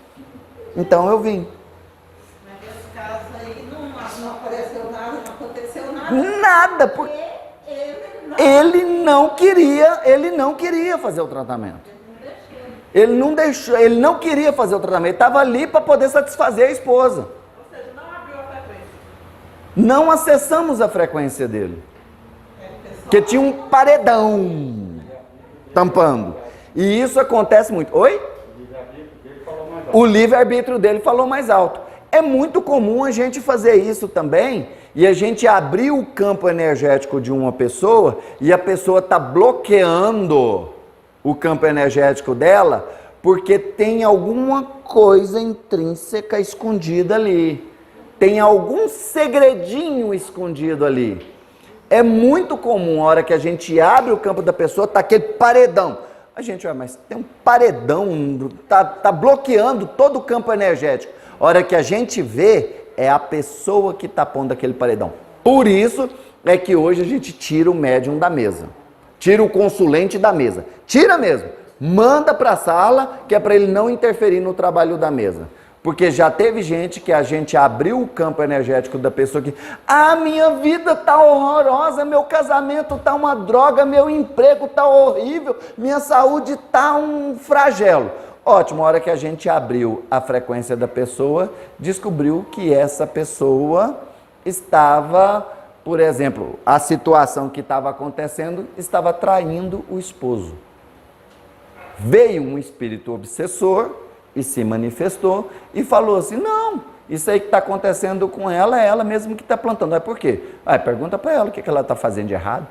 Então eu vim. Mas nesse caso aí não apareceu nada, não aconteceu nada. Nada, porque ele não queria fazer o tratamento. Ele não queria fazer o tratamento, ele estava ali para poder satisfazer a esposa. Ou seja, não abriu a frequência. Não acessamos a frequência dele. Porque tinha um paredão tampando. E isso acontece muito. Oi? O livre-arbítrio dele falou mais alto. É muito comum a gente fazer isso também, e a gente abrir o campo energético de uma pessoa, e a pessoa está bloqueando o campo energético dela, porque tem alguma coisa intrínseca escondida ali. Tem algum segredinho escondido ali. É muito comum, a hora que a gente abre o campo da pessoa, tá aquele paredão. A gente, mas tem um paredão, tá bloqueando todo o campo energético. A hora que a gente vê, é a pessoa que está pondo aquele paredão. Por isso é que hoje a gente tira o médium da mesa. Tira o consulente da mesa. Tira mesmo. Manda para a sala, que é para ele não interferir no trabalho da mesa. Porque já teve gente que a gente abriu o campo energético da pessoa que... minha vida está horrorosa, meu casamento está uma droga, meu emprego está horrível, minha saúde está um flagelo. Ótimo, a hora que a gente abriu a frequência da pessoa, descobriu que essa pessoa estava, por exemplo, a situação que estava acontecendo, estava traindo o esposo. Veio um espírito obsessor e se manifestou e falou assim, não, isso aí que está acontecendo com ela, é ela mesmo que está plantando. Aí por quê? Pergunta para ela o que ela está fazendo de errado.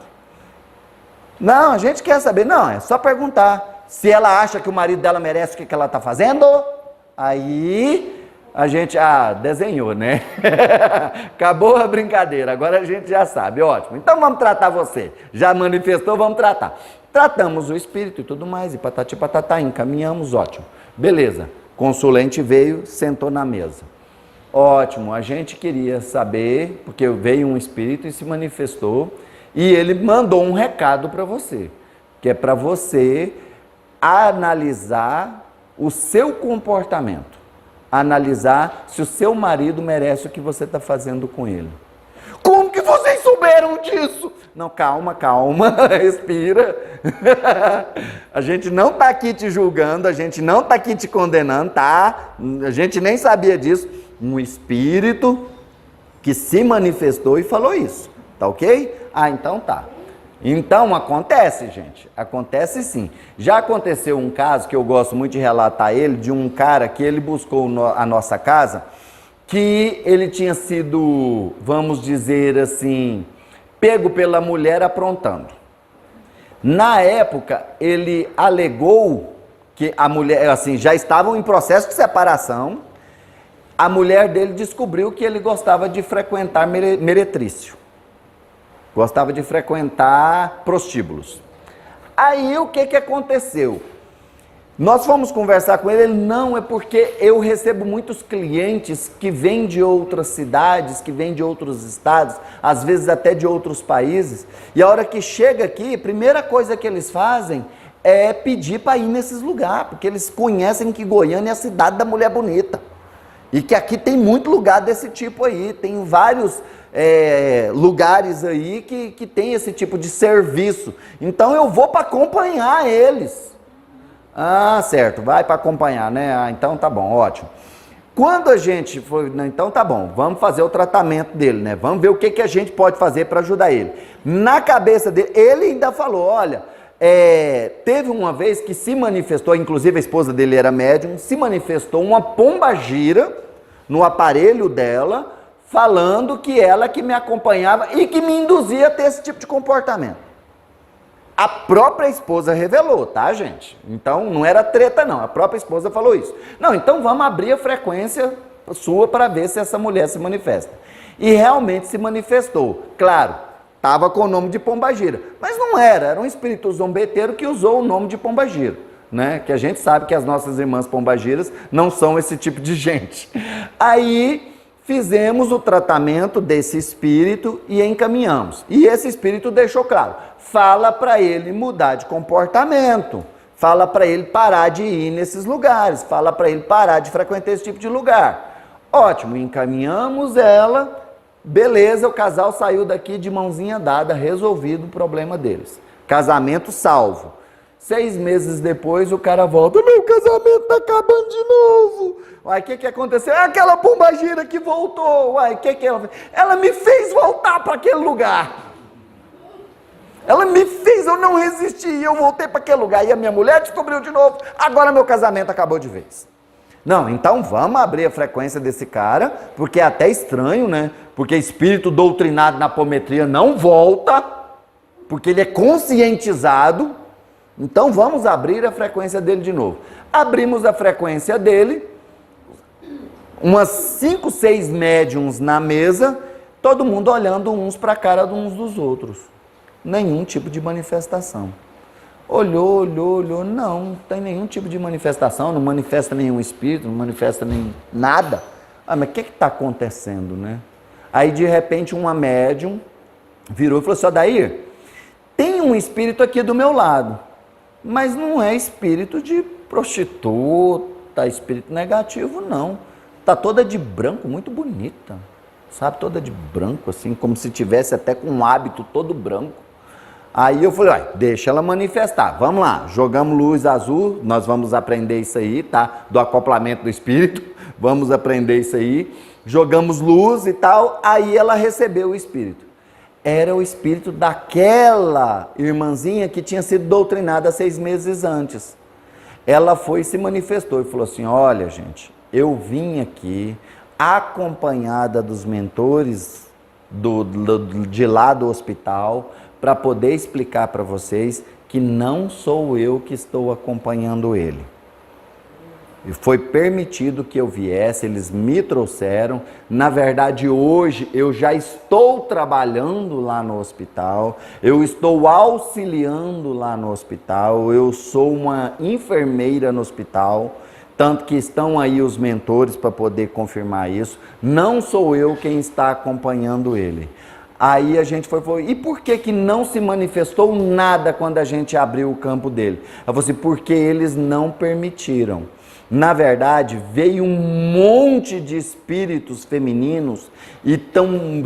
Não, a gente quer saber, não, é só perguntar. Se ela acha que o marido dela merece o que ela está fazendo, aí a gente, desenhou, né? Acabou a brincadeira, agora a gente já sabe, ótimo. Então vamos tratar você. Já manifestou, vamos tratar. Tratamos o espírito e tudo mais, e patati patatá, encaminhamos, ótimo. Beleza, consulente veio, sentou na mesa. Ótimo, a gente queria saber, porque veio um espírito e se manifestou, e ele mandou um recado para você, que é para você analisar o seu comportamento, analisar se o seu marido merece o que você está fazendo com ele. Como que vocês souberam disso? Não, calma, respira. A gente não está aqui te julgando, a gente não está aqui te condenando, tá? A gente nem sabia disso. Um espírito que se manifestou e falou isso, tá ok? Então tá. Então acontece, gente, acontece sim. Já aconteceu um caso que eu gosto muito de relatar ele, de um cara que ele buscou a nossa casa, que ele tinha sido, vamos dizer assim, pego pela mulher aprontando. Na época, ele alegou que a mulher, assim, já estavam em processo de separação, a mulher dele descobriu que ele gostava de frequentar meretrício. Gostava de frequentar prostíbulos. Aí o que aconteceu? Nós fomos conversar com ele, não, é porque eu recebo muitos clientes que vêm de outras cidades, que vêm de outros estados, às vezes até de outros países, e a hora que chega aqui, a primeira coisa que eles fazem é pedir para ir nesses lugares, porque eles conhecem que Goiânia é a cidade da mulher bonita, e que aqui tem muito lugar desse tipo aí, tem vários lugares aí que tem esse tipo de serviço, então eu vou para acompanhar eles. Ah, certo, vai para acompanhar, né? Ah, então tá bom, ótimo. Quando a gente foi, então tá bom, vamos fazer o tratamento dele, né? Vamos ver o que a gente pode fazer para ajudar ele. Na cabeça dele, ele ainda falou, olha, teve uma vez que se manifestou, inclusive a esposa dele era médium, se manifestou uma pombagira no aparelho dela, falando que ela que me acompanhava e que me induzia a ter esse tipo de comportamento. A própria esposa revelou, tá, gente? Então, não era treta, não. A própria esposa falou isso. Não, então vamos abrir a frequência sua para ver se essa mulher se manifesta. E realmente se manifestou. Claro, estava com o nome de pombagira. Mas não era um espírito zombeteiro que usou o nome de pombagira. Né? Que a gente sabe que as nossas irmãs pombagiras não são esse tipo de gente. Aí fizemos o tratamento desse espírito e encaminhamos. E esse espírito deixou claro. Fala para ele mudar de comportamento, fala para ele parar de ir nesses lugares, fala para ele parar de frequentar esse tipo de lugar. Ótimo, encaminhamos ela, beleza, o casal saiu daqui de mãozinha dada, resolvido o problema deles. Casamento salvo. 6 meses depois o cara volta, meu casamento está acabando de novo. Uai, o que aconteceu? É aquela pombagira que voltou. Uai, o que ela fez? Ela me fez voltar para aquele lugar. Ela me fez, eu não resisti, eu voltei para aquele lugar. E a minha mulher descobriu de novo, agora meu casamento acabou de vez. Não, então vamos abrir a frequência desse cara, porque é até estranho, né? Porque espírito doutrinado na apometria não volta, porque ele é conscientizado. Então vamos abrir a frequência dele de novo. Abrimos a frequência dele, umas 5, 6 médiums na mesa, todo mundo olhando uns para a cara de uns dos outros. Nenhum tipo de manifestação. Olhou, não tem nenhum tipo de manifestação, não manifesta nenhum espírito, não manifesta nem nada. Ah, mas o que está acontecendo, né? Aí de repente uma médium virou e falou assim, Odair, tem um espírito aqui do meu lado, mas não é espírito de prostituta, espírito negativo não. Está toda de branco, muito bonita, sabe, toda de branco assim, como se tivesse até com um hábito todo branco. Aí eu falei, deixa ela manifestar, vamos lá, jogamos luz azul, nós vamos aprender isso aí, tá? Do acoplamento do espírito, vamos aprender isso aí, jogamos luz e tal, aí ela recebeu o espírito. Era o espírito daquela irmãzinha que tinha sido doutrinada 6 meses antes. Ela foi e se manifestou e falou assim, olha gente, eu vim aqui acompanhada dos mentores de lá do hospital, para poder explicar para vocês que não sou eu que estou acompanhando ele. E foi permitido que eu viesse, eles me trouxeram. Na verdade, hoje eu já estou trabalhando lá no hospital, eu estou auxiliando lá no hospital, eu sou uma enfermeira no hospital, tanto que estão aí os mentores para poder confirmar isso. Não sou eu quem está acompanhando ele. Aí a gente foi, e por que não se manifestou nada quando a gente abriu o campo dele? Eu falei assim, porque eles não permitiram. Na verdade, veio um monte de espíritos femininos e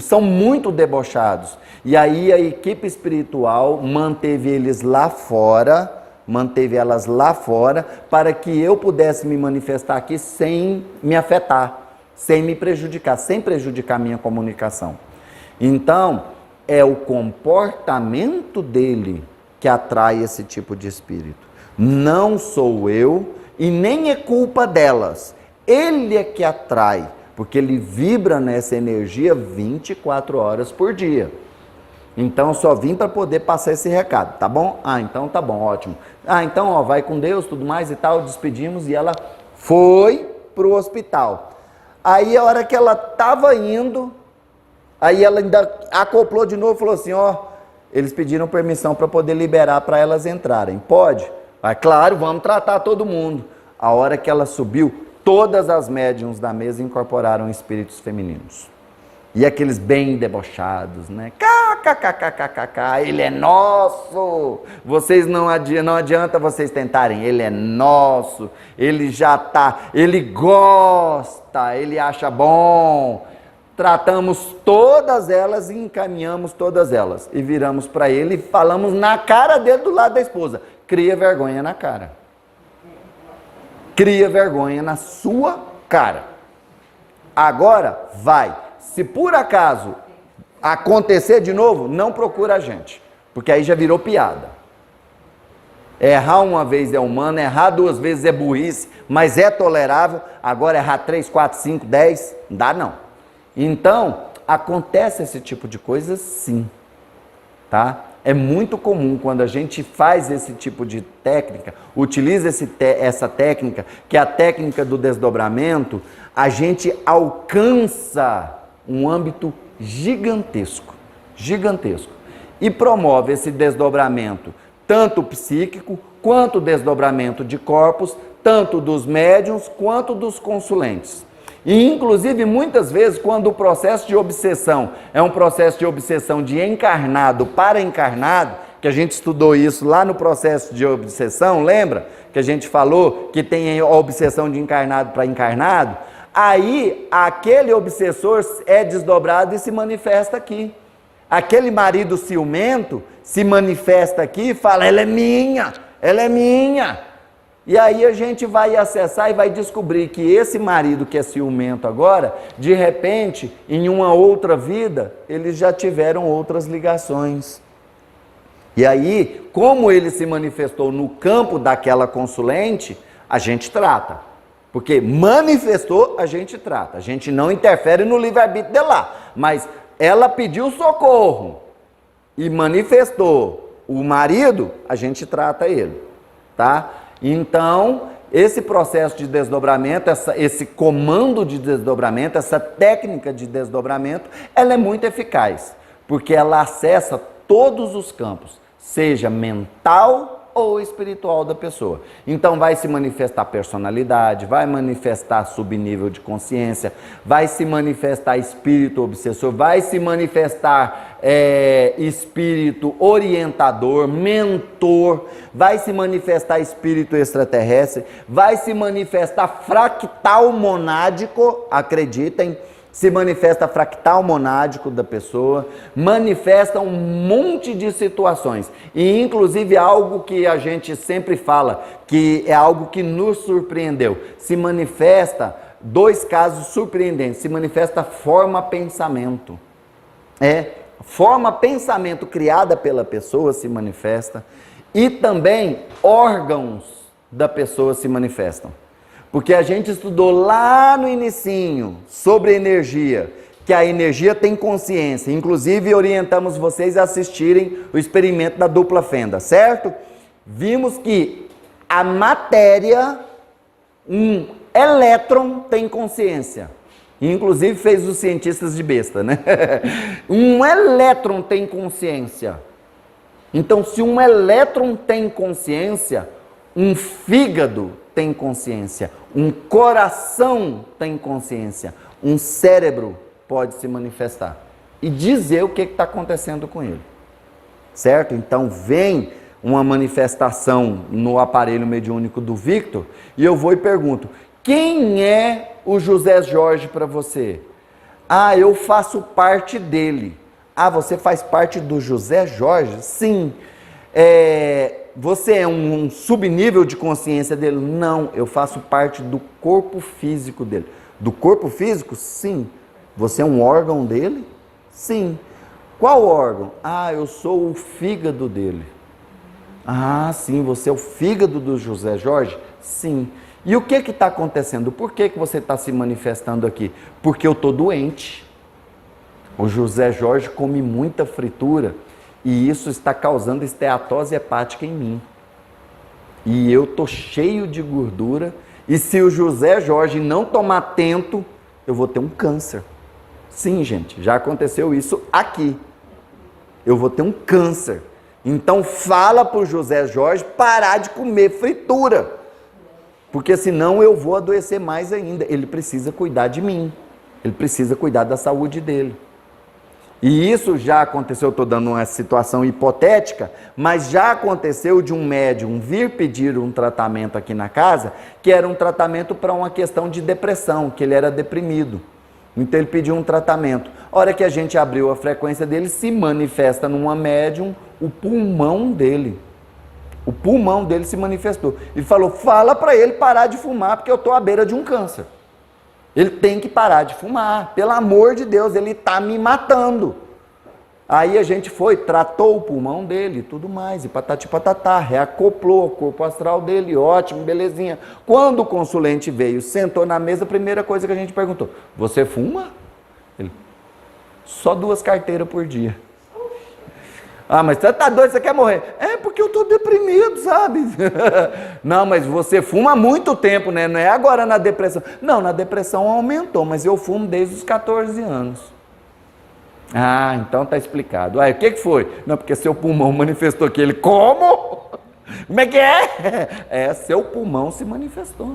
são muito debochados. E aí a equipe espiritual manteve eles lá fora, manteve elas lá fora, para que eu pudesse me manifestar aqui sem me afetar, sem me prejudicar, sem prejudicar a minha comunicação. Então, é o comportamento dele que atrai esse tipo de espírito. Não sou eu e nem é culpa delas. Ele é que atrai, porque ele vibra nessa energia 24 horas por dia. Então, eu só vim para poder passar esse recado, tá bom? Ah, então tá bom, ótimo. Ah, então, ó, vai com Deus, tudo mais e tal, despedimos e ela foi para o hospital. Aí, a hora que ela estava indo, aí ela ainda acoplou de novo e falou assim, ó, eles pediram permissão para poder liberar para elas entrarem. Pode? Claro, vamos tratar todo mundo. A hora que ela subiu, todas as médiuns da mesa incorporaram espíritos femininos. E aqueles bem debochados, né? KKKKKK, ele é nosso. Vocês não adianta vocês tentarem, ele é nosso. Ele já tá, ele gosta, ele acha bom. Tratamos todas elas e encaminhamos todas elas. E viramos para ele e falamos na cara dele do lado da esposa. Cria vergonha na cara. Cria vergonha na sua cara. Agora vai. Se por acaso acontecer de novo, não procura a gente. Porque aí já virou piada. Errar uma vez é humano, errar 2 vezes é burrice, mas é tolerável. Agora errar 3, 4, 5, 10, não dá não. Então, acontece esse tipo de coisa sim. Tá? É muito comum quando a gente faz esse tipo de técnica, utiliza essa técnica, que é a técnica do desdobramento, a gente alcança um âmbito gigantesco, gigantesco. E promove esse desdobramento, tanto psíquico, quanto desdobramento de corpos, tanto dos médiuns, quanto dos consulentes. E, inclusive, muitas vezes, quando o processo de obsessão é um processo de obsessão de encarnado para encarnado, que a gente estudou isso lá no processo de obsessão, lembra? Que a gente falou que tem a obsessão de encarnado para encarnado. Aí, aquele obsessor é desdobrado e se manifesta aqui. Aquele marido ciumento se manifesta aqui e fala, ela é minha, ela é minha. E aí a gente vai acessar e vai descobrir que esse marido que é ciumento agora, de repente, em uma outra vida, eles já tiveram outras ligações. E aí, como ele se manifestou no campo daquela consulente, a gente trata. Porque manifestou, a gente trata. A gente não interfere no livre-arbítrio dela lá. Mas ela pediu socorro e manifestou o marido, a gente trata ele. Tá? Então, esse processo de desdobramento, esse comando de desdobramento, essa técnica de desdobramento, ela é muito eficaz. Porque ela acessa todos os campos, seja mental ou espiritual da pessoa. Então vai se manifestar personalidade, vai manifestar subnível de consciência, vai se manifestar espírito obsessor, vai se manifestar espírito orientador, mentor, vai se manifestar espírito extraterrestre, vai se manifestar fractal monádico, acreditem, se manifesta fractal monádico da pessoa, manifesta um monte de situações. E inclusive algo que a gente sempre fala, que é algo que nos surpreendeu. Se manifesta, 2 casos surpreendentes, se manifesta forma pensamento. Forma pensamento criada pela pessoa se manifesta. E também órgãos da pessoa se manifestam. Porque a gente estudou lá no inicinho sobre energia, que a energia tem consciência. Inclusive, orientamos vocês a assistirem o experimento da dupla fenda, certo? Vimos que a matéria, um elétron tem consciência. Inclusive, fez os cientistas de besta, né? Um elétron tem consciência. Então, se um elétron tem consciência, um fígado tem consciência, um coração tem consciência, um cérebro pode se manifestar e dizer o que está acontecendo com ele, certo? Então vem uma manifestação no aparelho mediúnico do Victor e eu vou e pergunto, quem é o José Jorge para você? Ah, eu faço parte dele. Ah, você faz parte do José Jorge? Sim. Você é um subnível de consciência dele? Não, eu faço parte do corpo físico dele. Do corpo físico? Sim. Você é um órgão dele? Sim. Qual órgão? Ah, eu sou o fígado dele. Ah, sim, você é o fígado do José Jorge? Sim. E o que está acontecendo? Por que você está se manifestando aqui? Porque eu estou doente. O José Jorge come muita fritura. E isso está causando esteatose hepática em mim. E eu estou cheio de gordura. E se o José Jorge não tomar tento, eu vou ter um câncer. Sim, gente, já aconteceu isso aqui. Eu vou ter um câncer. Então fala para o José Jorge parar de comer fritura, porque senão eu vou adoecer mais ainda. Ele precisa cuidar de mim, ele precisa cuidar da saúde dele. E isso já aconteceu, eu estou dando uma situação hipotética, mas já aconteceu de um médium vir pedir um tratamento aqui na casa, que era um tratamento para uma questão de depressão, que ele era deprimido. Então ele pediu um tratamento. A hora que a gente abriu a frequência dele, se manifesta numa médium o pulmão dele. O pulmão dele se manifestou. Ele falou, fala para ele parar de fumar, porque eu estou à beira de um câncer. Ele tem que parar de fumar, pelo amor de Deus, ele está me matando. Aí a gente foi, tratou o pulmão dele e tudo mais, e patati patatá, reacoplou o corpo astral dele, ótimo, belezinha. Quando o consulente veio, sentou na mesa, a primeira coisa que a gente perguntou, você fuma? Ele, só 2 carteiras por dia. Ah, mas você tá doido, você quer morrer? É, porque eu tô deprimido, sabe? Não, mas você fuma há muito tempo, né? Não é agora na depressão. Não, na depressão aumentou, mas eu fumo desde os 14 anos. Ah, então tá explicado. Aí, o que foi? Não, porque seu pulmão manifestou aqui. Ele, como? Como é que é? É, seu pulmão se manifestou.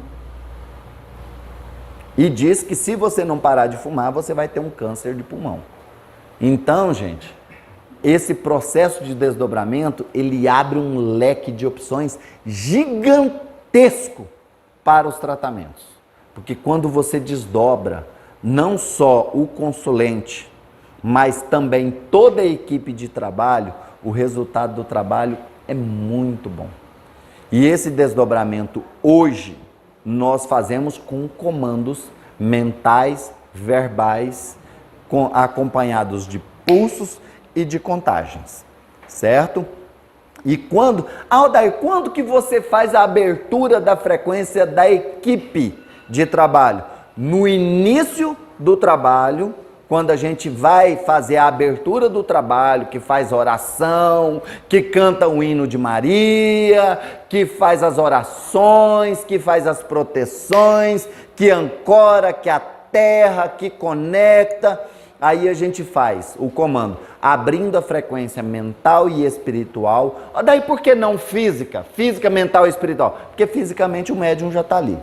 E diz que se você não parar de fumar, você vai ter um câncer de pulmão. Então, gente, esse processo de desdobramento, ele abre um leque de opções gigantesco para os tratamentos. Porque quando você desdobra, não só o consulente, mas também toda a equipe de trabalho, o resultado do trabalho é muito bom. E esse desdobramento hoje, nós fazemos com comandos mentais, verbais, acompanhados de pulsos e de contagens, certo? E quando, Aldair, quando que você faz a abertura da frequência da equipe de trabalho? No início do trabalho, quando a gente vai fazer a abertura do trabalho, que faz oração, que canta o hino de Maria, que faz as orações, que faz as proteções, que ancora, que aterra, que conecta. Aí a gente faz o comando, abrindo a frequência mental e espiritual. Daí por que não física? Física, mental e espiritual. Porque fisicamente o médium já está ali,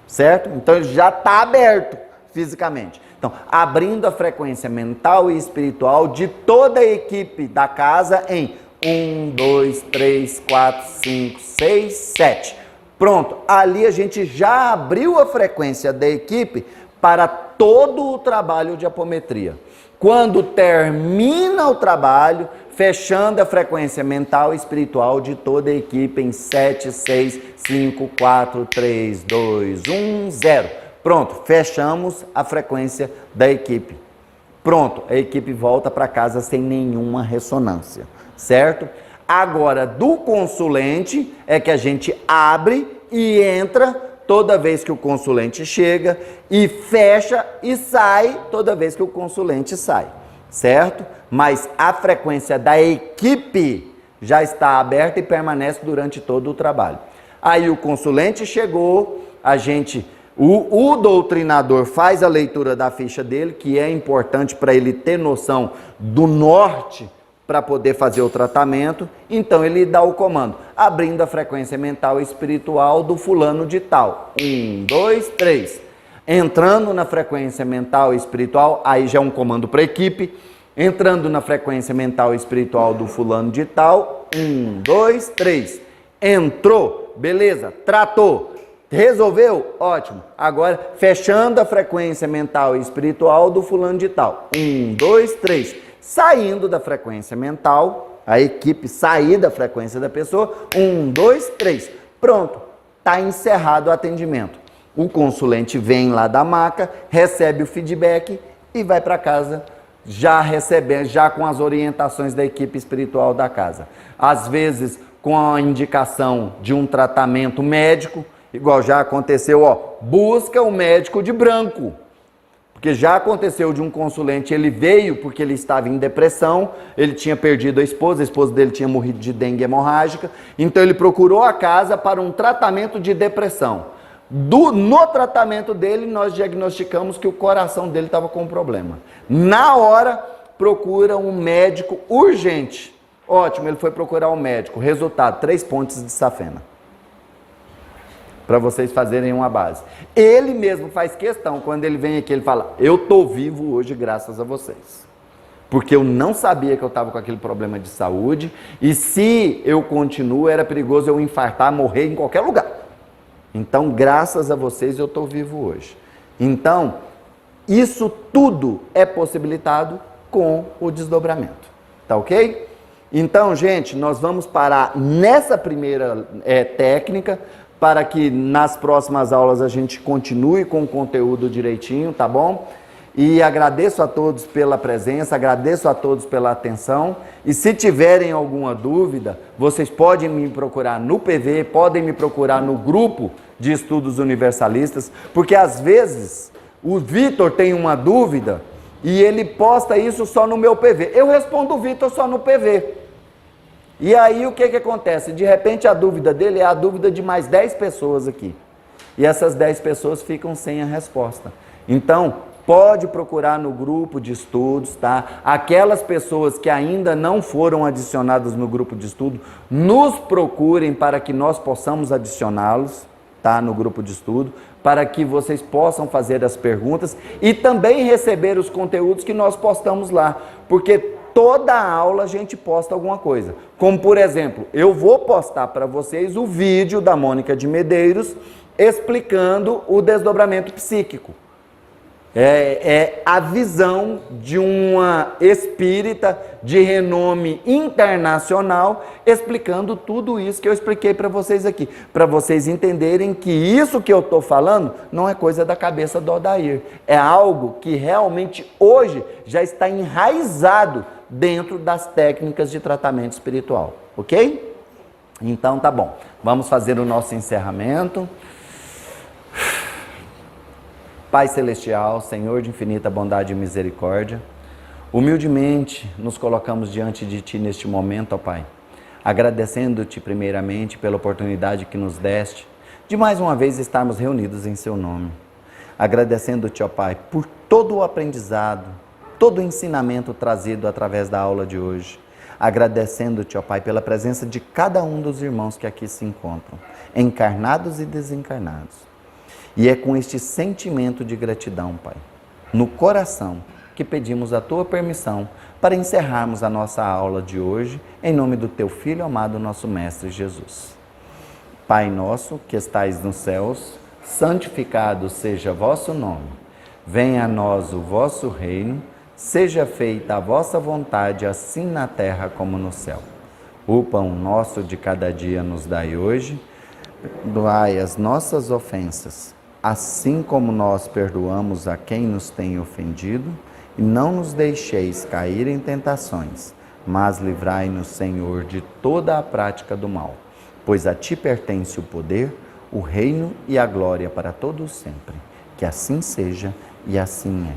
certo? Então ele já está aberto fisicamente. Então, abrindo a frequência mental e espiritual de toda a equipe da casa em 1, 2, 3, 4, 5, 6, 7. Pronto, ali a gente já abriu a frequência da equipe para todo o trabalho de apometria. Quando termina o trabalho, fechando a frequência mental e espiritual de toda a equipe em 7, 6, 5, 4, 3, 2, 1, 0. Pronto, fechamos a frequência da equipe. Pronto, a equipe volta para casa sem nenhuma ressonância, certo? Agora, do consulente é que a gente abre e entra toda vez que o consulente chega e fecha e sai toda vez que o consulente sai, certo? Mas a frequência da equipe já está aberta e permanece durante todo o trabalho. Aí o consulente chegou, a gente... O doutrinador faz a leitura da ficha dele, que é importante para ele ter noção do norte para poder fazer o tratamento. Então ele dá o comando, abrindo a frequência mental e espiritual do fulano de tal. 1, 2, 3. Entrando na frequência mental e espiritual, aí já é um comando para a equipe. Entrando na frequência mental e espiritual do fulano de tal. 1, 2, 3. Entrou, beleza, tratou. Resolveu? Ótimo. Agora, fechando a frequência mental e espiritual do fulano de tal. 1, 2, 3. Saindo da frequência mental, a equipe sair da frequência da pessoa. 1, 2, 3. Pronto. Está encerrado o atendimento. O consulente vem lá da maca, recebe o feedback e vai para casa já recebendo, já com as orientações da equipe espiritual da casa. Às vezes, com a indicação de um tratamento médico, igual já aconteceu, busca o médico de branco. Porque já aconteceu de um consulente, ele veio porque ele estava em depressão, ele tinha perdido a esposa dele tinha morrido de dengue hemorrágica, então ele procurou a casa para um tratamento de depressão. No tratamento dele, nós diagnosticamos que o coração dele estava com um problema. Na hora, procura um médico urgente. Ótimo, ele foi procurar um médico. Resultado, 3 pontes de safena. Para vocês fazerem uma base. Ele mesmo faz questão, quando ele vem aqui, ele fala, eu estou vivo hoje graças a vocês. Porque eu não sabia que eu estava com aquele problema de saúde, e se eu continuo, era perigoso eu infartar, morrer em qualquer lugar. Então, graças a vocês, eu estou vivo hoje. Então, isso tudo é possibilitado com o desdobramento. Tá ok? Então, gente, nós vamos parar nessa primeira técnica, para que nas próximas aulas a gente continue com o conteúdo direitinho, tá bom? E agradeço a todos pela presença, agradeço a todos pela atenção. E se tiverem alguma dúvida, vocês podem me procurar no PV, podem me procurar no grupo de estudos universalistas, porque às vezes o Vitor tem uma dúvida e ele posta isso só no meu PV. Eu respondo o Vitor só no PV. E aí o que acontece? De repente a dúvida dele é a dúvida de mais 10 pessoas aqui. E essas 10 pessoas ficam sem a resposta. Então, pode procurar no grupo de estudos, tá? Aquelas pessoas que ainda não foram adicionadas no grupo de estudo, nos procurem para que nós possamos adicioná-los, tá? No grupo de estudo, para que vocês possam fazer as perguntas e também receber os conteúdos que nós postamos lá. Porque toda aula a gente posta alguma coisa. Como, por exemplo, eu vou postar para vocês o vídeo da Mônica de Medeiros explicando o desdobramento psíquico. É a visão de uma espírita de renome internacional explicando tudo isso que eu expliquei para vocês aqui. Para vocês entenderem que isso que eu estou falando não é coisa da cabeça do Odair. É algo que realmente hoje já está enraizado dentro das técnicas de tratamento espiritual. Ok? Então tá bom. Vamos fazer o nosso encerramento. Pai Celestial, Senhor de infinita bondade e misericórdia, humildemente nos colocamos diante de Ti neste momento, ó Pai, agradecendo-Te primeiramente pela oportunidade que nos deste de mais uma vez estarmos reunidos em Seu nome. Agradecendo-Te, ó Pai, por todo o aprendizado, todo o ensinamento trazido através da aula de hoje. Agradecendo-Te, ó Pai, pela presença de cada um dos irmãos que aqui se encontram, encarnados e desencarnados. E é com este sentimento de gratidão, Pai, no coração, que pedimos a Tua permissão para encerrarmos a nossa aula de hoje, em nome do Teu Filho amado, nosso Mestre Jesus. Pai nosso, que estais nos céus, santificado seja vosso nome. Venha a nós o vosso reino, seja feita a vossa vontade, assim na terra como no céu. O pão nosso de cada dia nos dai hoje, perdoai as nossas ofensas, assim como nós perdoamos a quem nos tem ofendido, e não nos deixeis cair em tentações, mas livrai-nos, Senhor, de toda a prática do mal, pois a Ti pertence o poder, o reino e a glória para todos sempre. Que assim seja e assim é.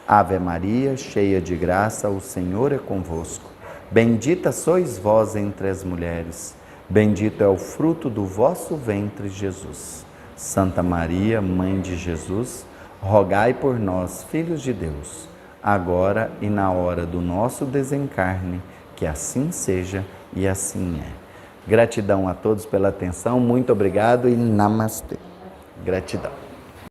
Ave Maria, cheia de graça, o Senhor é convosco. Bendita sois vós entre as mulheres, bendito é o fruto do vosso ventre, Jesus. Santa Maria, Mãe de Jesus, rogai por nós, filhos de Deus, agora e na hora do nosso desencarne, que assim seja e assim é. Gratidão a todos pela atenção, muito obrigado e namastê. Gratidão.